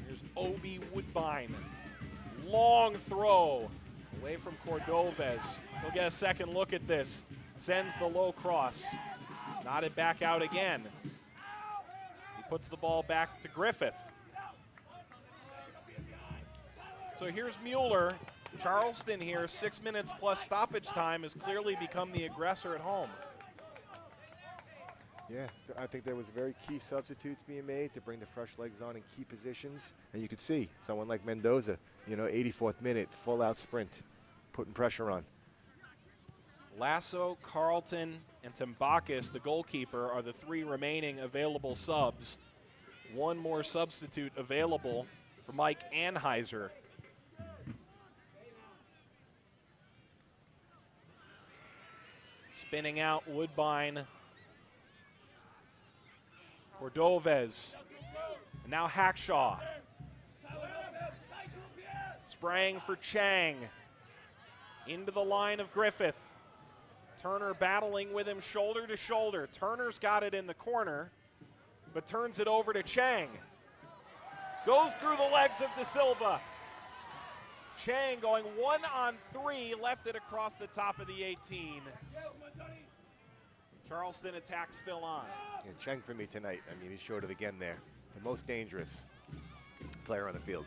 Here's Obi Woodbine. Long throw away from Cordovez. He'll get a second look at this. Sends the low cross. Nodded back out again. He puts the ball back to Griffith. So here's Mueller. Charleston here, 6 minutes plus stoppage time, has clearly become the aggressor at home. Yeah, I think there was very key substitutes being made to bring the fresh legs on in key positions. And you could see someone like Mendoza, 84th minute, full out sprint, putting pressure on. Lasso, Carlton, and Timbakis, the goalkeeper, are the three remaining available subs. One more substitute available for Mike Anheuser. Spinning out Woodbine. Cordovez. And now Hackshaw. Spraying for Chang. Into the line of Griffith. Turner battling with him shoulder to shoulder. Turner's got it in the corner, but turns it over to Chang. Goes through the legs of De Silva. Chang going 1-on-3, left it across the top of the 18. Charleston attack still on. Yeah, Cheng for me tonight. I mean, he showed it again there. The most dangerous player on the field.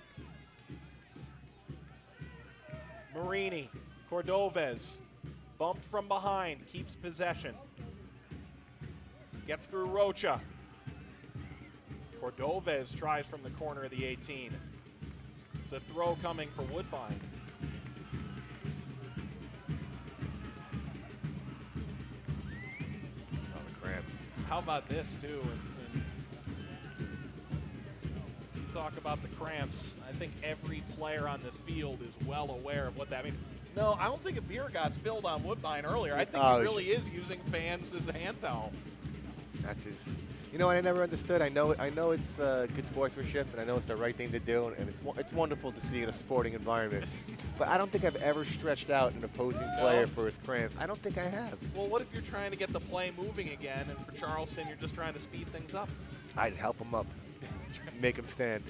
Marini, Cordovez, bumped from behind, keeps possession. Gets through Rocha. Cordovez tries from the corner of the 18. It's a throw coming for Woodbine. Oh, the cramps. How about this, too? And talk about the cramps. I think every player on this field is well aware of what that means. No, I don't think a beer got spilled on Woodbine earlier. I think he really is using fans as a hand towel. That's his. You know what I never understood? I know it's good sportsmanship, and I know it's the right thing to do, and it's wonderful to see in a sporting environment. But I don't think I've ever stretched out an opposing player for his cramps. I don't think I have. Well, what if you're trying to get the play moving again, and for Charleston, you're just trying to speed things up? I'd help him up, make him stand.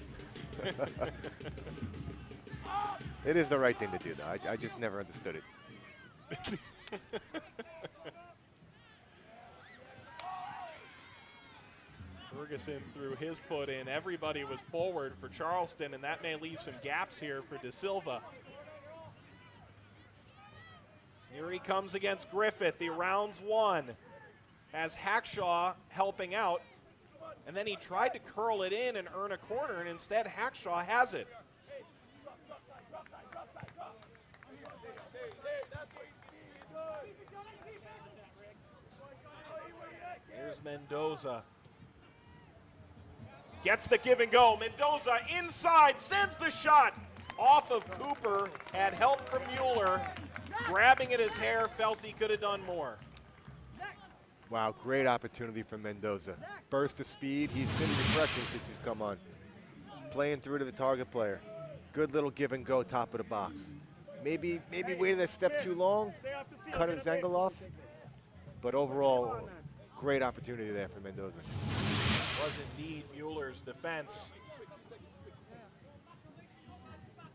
It is the right thing to do, though. I just never understood it. Ferguson threw his foot in. Everybody was forward for Charleston, and that may leave some gaps here for De Silva. Here he comes against Griffith. He rounds one. Has Hackshaw helping out, and then he tried to curl it in and earn a corner, and instead Hackshaw has it. Here's Mendoza. Gets the give and go. Mendoza inside, sends the shot off of Cooper. Had help from Mueller. Grabbing at his hair, felt he could have done more. Wow, great opportunity for Mendoza. Burst of speed. He's been refreshing since he's come on. Playing through to the target player. Good little give and go, top of the box. Maybe waited a step too long, cut his angle off. But overall, great opportunity there for Mendoza. Was indeed Mueller's defense.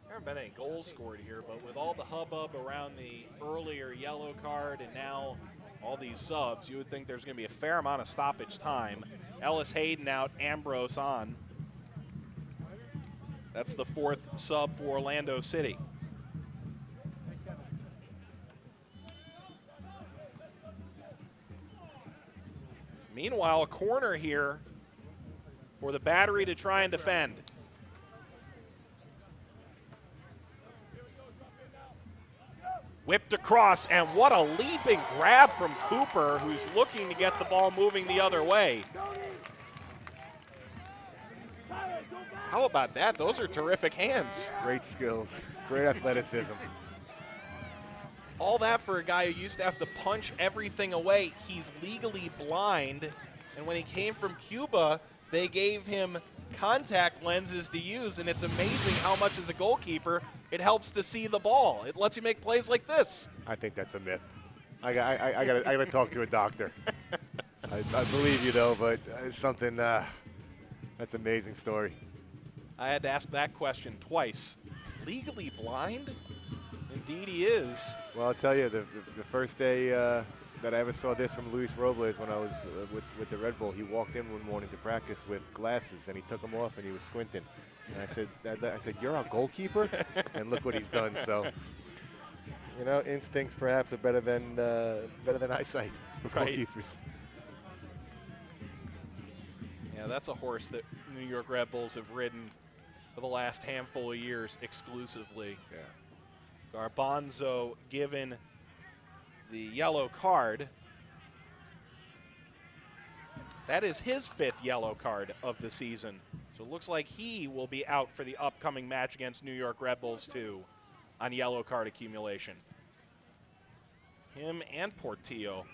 There haven't been any goals scored here, but with all the hubbub around the earlier yellow card and now all these subs, you would think there's going to be a fair amount of stoppage time. Ellis Hayden out, Ambrose on. That's the 4th sub for Orlando City. Meanwhile, a corner here for the Battery to try and defend. Whipped across, and what a leaping grab from Cooper, who's looking to get the ball moving the other way. How about that? Those are terrific hands. Great skills, great athleticism. All that for a guy who used to have to punch everything away. He's legally blind, and when he came from Cuba, they gave him contact lenses to use, and it's amazing how much as a goalkeeper it helps to see the ball. It lets you make plays like this. I think that's a myth. I gotta talk to a doctor. I believe you though, but it's something. That's an amazing story. I had to ask that question twice. Legally blind? Indeed he is. Well, I'll tell you, the first day that I ever saw this from Luis Robles when I was with the Red Bull, he walked in one morning to practice with glasses, and he took them off, and he was squinting. And I said, "You're a goalkeeper?" And look what he's done. So, you know, instincts perhaps are better than eyesight for Right. goalkeepers. Yeah, that's a horse that New York Red Bulls have ridden for the last handful of years exclusively. Yeah. Garbanzo given the yellow card. That is his 5th yellow card of the season. So it looks like he will be out for the upcoming match against New York Red Bulls too on yellow card accumulation. Him and Portillo.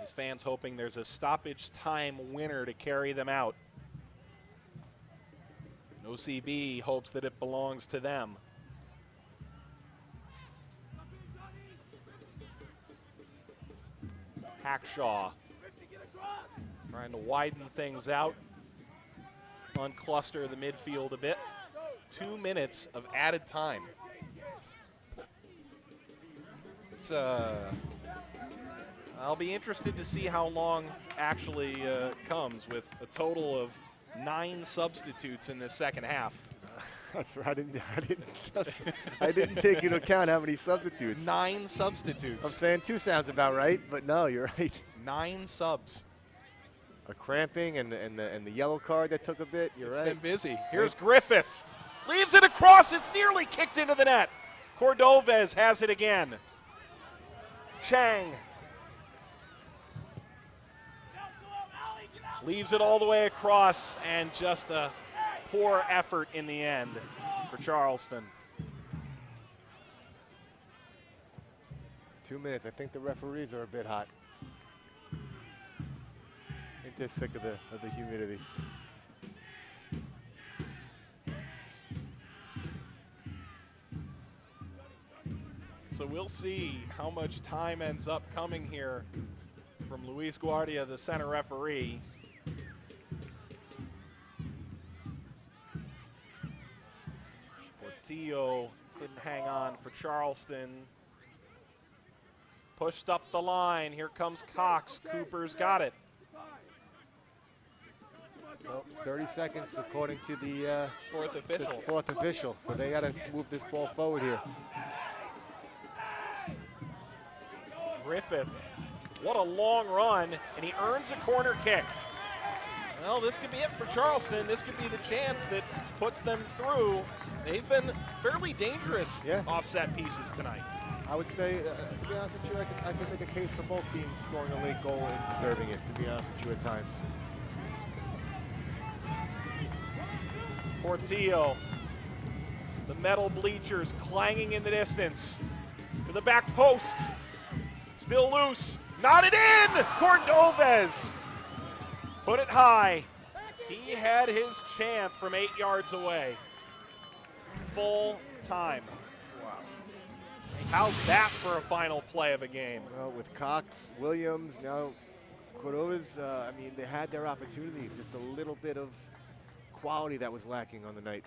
These fans hoping there's a stoppage time winner to carry them out. OCB hopes that it belongs to them. Hackshaw trying to widen things out, uncluster the midfield a bit. 2 minutes of added time. It's I'll be interested to see how long actually comes with a total of 9 substitutes in the second half. That's right. I didn't take into account how many substitutes. 9 substitutes. I'm saying 2 sounds about right, but no, you're right. 9 subs. A cramping and the yellow card that took a bit. You're right. Been busy. Here's Griffith. Leaves it across. It's nearly kicked into the net. Cordovez has it again. Chang. Leaves it all the way across, and just a poor effort in the end for Charleston. 2 minutes. I think the referees are a bit hot. I think they're sick of the humidity. So we'll see how much time ends up coming here from Luis Guardia, the center referee. Portillo couldn't hang on for Charleston. Pushed up the line. Here comes Cox. Cooper's got it. Well, 30 seconds according to the 4th official. 4th official. So they got to move this ball forward here. Griffith, what a long run, and he earns a corner kick. Well, this could be it for Charleston. This could be the chance that puts them through. They've been fairly dangerous offset pieces tonight. I would say, to be honest with you, I could make a case for both teams scoring a late goal and deserving it, to be honest with you at times. Portillo, the metal bleachers clanging in the distance. To the back post. Still loose. Knotted in! Cordovez put it high. He had his chance from 8 yards away. Full time. Wow. How's that for a final play of a game? Well, with Cox, Williams, now Cordova was, I mean, they had their opportunities, just a little bit of quality that was lacking on the night.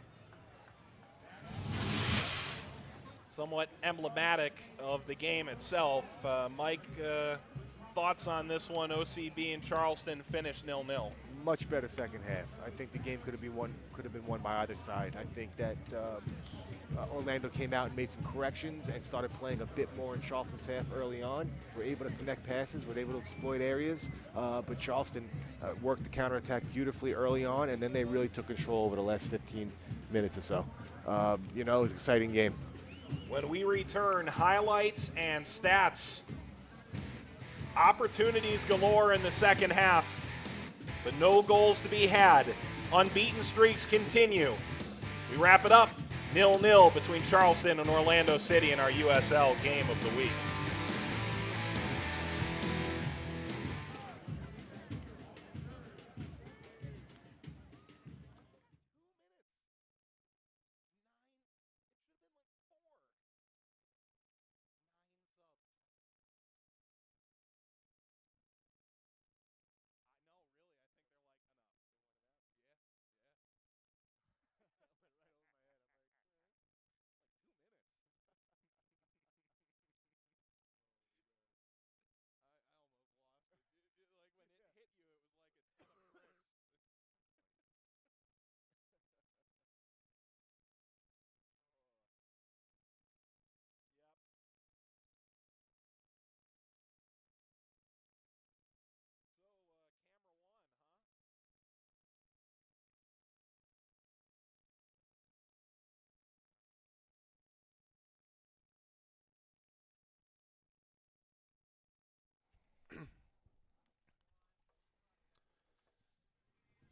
Somewhat emblematic of the game itself. Mike, thoughts on this one? OCB and Charleston finished 0-0. Much better second half. I think the game could have been won by either side. I think that Orlando came out and made some corrections and started playing a bit more in Charleston's half early on. Were able to connect passes, were able to exploit areas, but Charleston worked the counterattack beautifully early on, and then they really took control over the last 15 minutes or so. You know, it was an exciting game. When we return, highlights and stats. Opportunities galore in the second half, but no goals to be had. Unbeaten streaks continue. We wrap it up 0-0 between Charleston and Orlando City in our USL Game of the Week.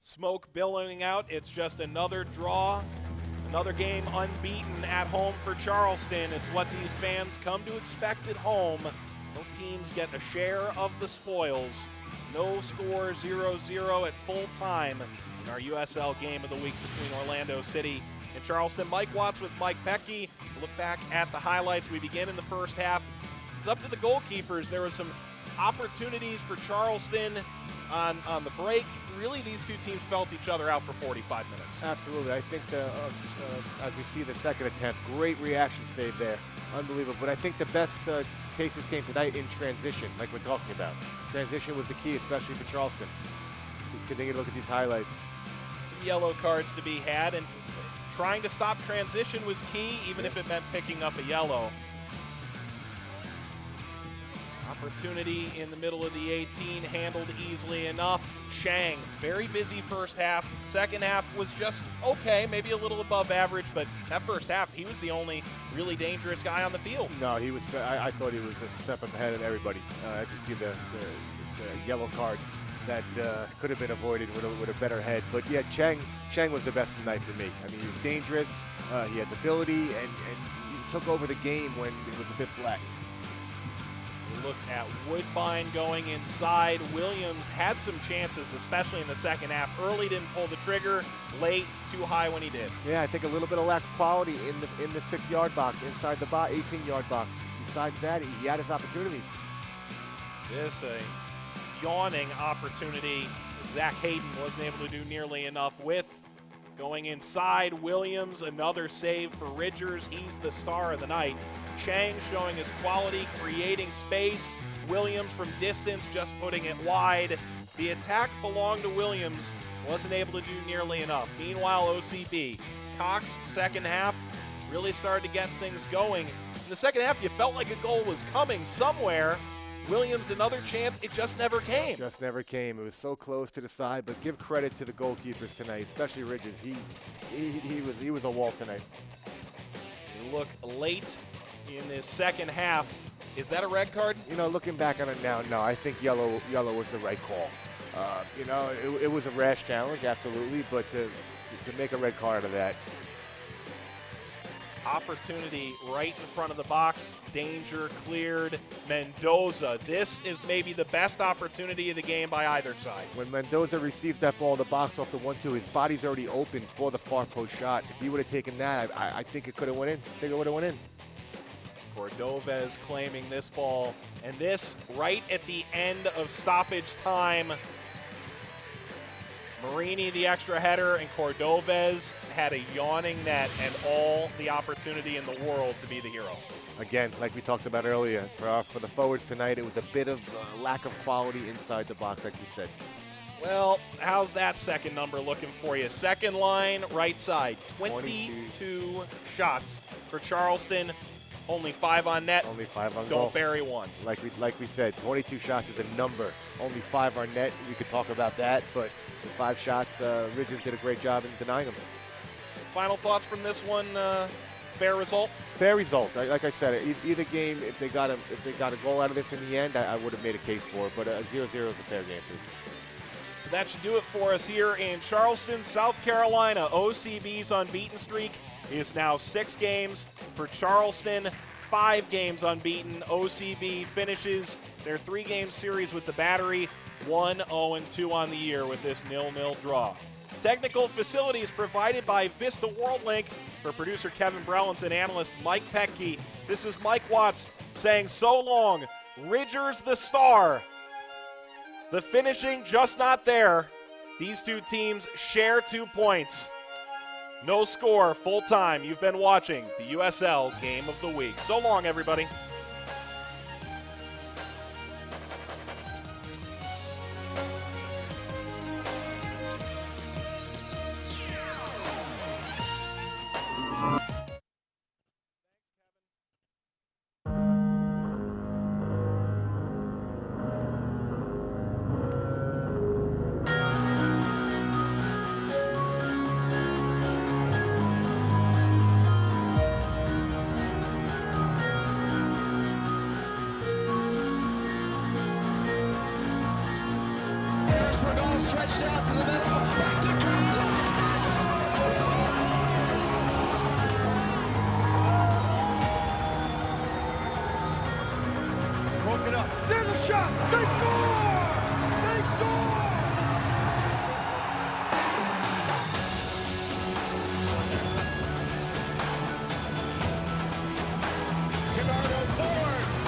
Smoke billowing out. It's just another draw, another game unbeaten at home for Charleston. It's what these fans come to expect at home. Both teams get a share of the spoils. No score, 0-0 at full time in our USL Game of the Week between Orlando City and Charleston. Mike Watts with Mike Pecky. Look back at the highlights. We begin in the first half. It's up to the goalkeepers. There was some opportunities for Charleston on the break. Really, these two teams felt each other out for 45 minutes. Absolutely. I think as we see the second attempt, great reaction save there. Unbelievable. But I think the best cases came tonight in transition, like we're talking about. Transition was the key, especially for Charleston. So continue to look at these highlights. Some yellow cards to be had, and trying to stop transition was key, even if it meant picking up a yellow. Opportunity in the middle of the 18, handled easily enough. Chang, very busy first half. Second half was just okay, maybe a little above average, but that first half, he was the only really dangerous guy on the field. No, he was. I thought he was a step up ahead of everybody. As you see the yellow card that could have been avoided with a better head. But yeah, Chang was the best tonight for me. I mean, he was dangerous. He has ability, and he took over the game when it was a bit flat. Look at Woodbine going inside. Williams had some chances, especially in the second half. Early didn't pull the trigger. Late, too high when he did. Yeah, I think a little bit of lack of quality in the 6-yard box, inside the 18-yard box. Besides that, he had his opportunities. This a yawning opportunity that Zach Hayden wasn't able to do nearly enough with. Going inside, Williams, another save for Ridgers. He's the star of the night. Chang showing his quality, creating space. Williams from distance, just putting it wide. The attack belonged to Williams, wasn't able to do nearly enough. Meanwhile, OCB, Cox, second half, really started to get things going. In the second half, you felt like a goal was coming somewhere. Williams, another chance, it just never came. Just never came. It was so close to the side, but give credit to the goalkeepers tonight, especially Ridges. He was a wall tonight. You look late in this second half. Is that a red card? You know, looking back on it now, no, I think yellow was the right call. You know, it was a rash challenge, absolutely, but to make a red card out of that. Opportunity right in front of the box. Danger cleared. Mendoza. This is maybe the best opportunity of the game by either side. When Mendoza receives that ball in the box off the 1-2, his body's already open for the far post shot. If he would have taken that, I think it could have went in. I think it would have went in. Of Cordovez claiming this ball, and this right at the end of stoppage time. Marini, the extra header, and Cordovez had a yawning net and all the opportunity in the world to be the hero. Again, like we talked about earlier, for the forwards tonight, it was a bit of lack of quality inside the box, like we said. Well, how's that second number looking for you? Second line, right side, 22 shots for Charleston, only 5 on net. Only 5 on goal. Don't bury one. Like we said, 22 shots is a number. Only 5 on net. We could talk about that, but the 5 shots, Ridges did a great job in denying them. Final thoughts from this one? Fair result? Fair result. Like I said, either game, if they got a goal out of this in the end, I would have made a case for it. But 0-0 is a fair game for this one. So that should do it for us here in Charleston, South Carolina. OCB's unbeaten streak is now 6 games for Charleston, 5 games unbeaten. OCB finishes their 3-game series with the Battery 1-0-2 on the year with this 0-0 draw. Technical facilities provided by Vista WorldLink. For producer Kevin Brellant and analyst Mike Petke, this is Mike Watts saying so long, Ridgers the star. The finishing just not there. These two teams share 2 points. No score, full time. You've been watching the USL Game of the Week. So long, everybody. Stretched out to the middle, back to Broke it up. There's a shot. They score! They score! Bernardo Fords.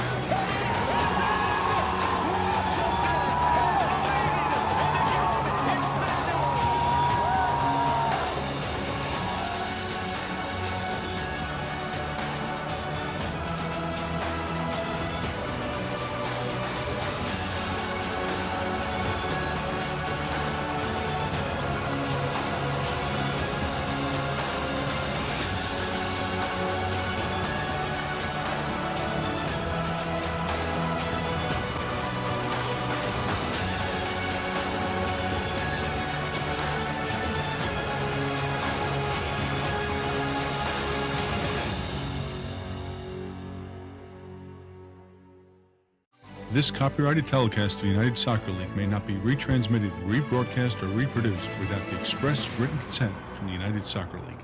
This copyrighted telecast of the United Soccer League may not be retransmitted, rebroadcast, or reproduced without the express written consent from the United Soccer League.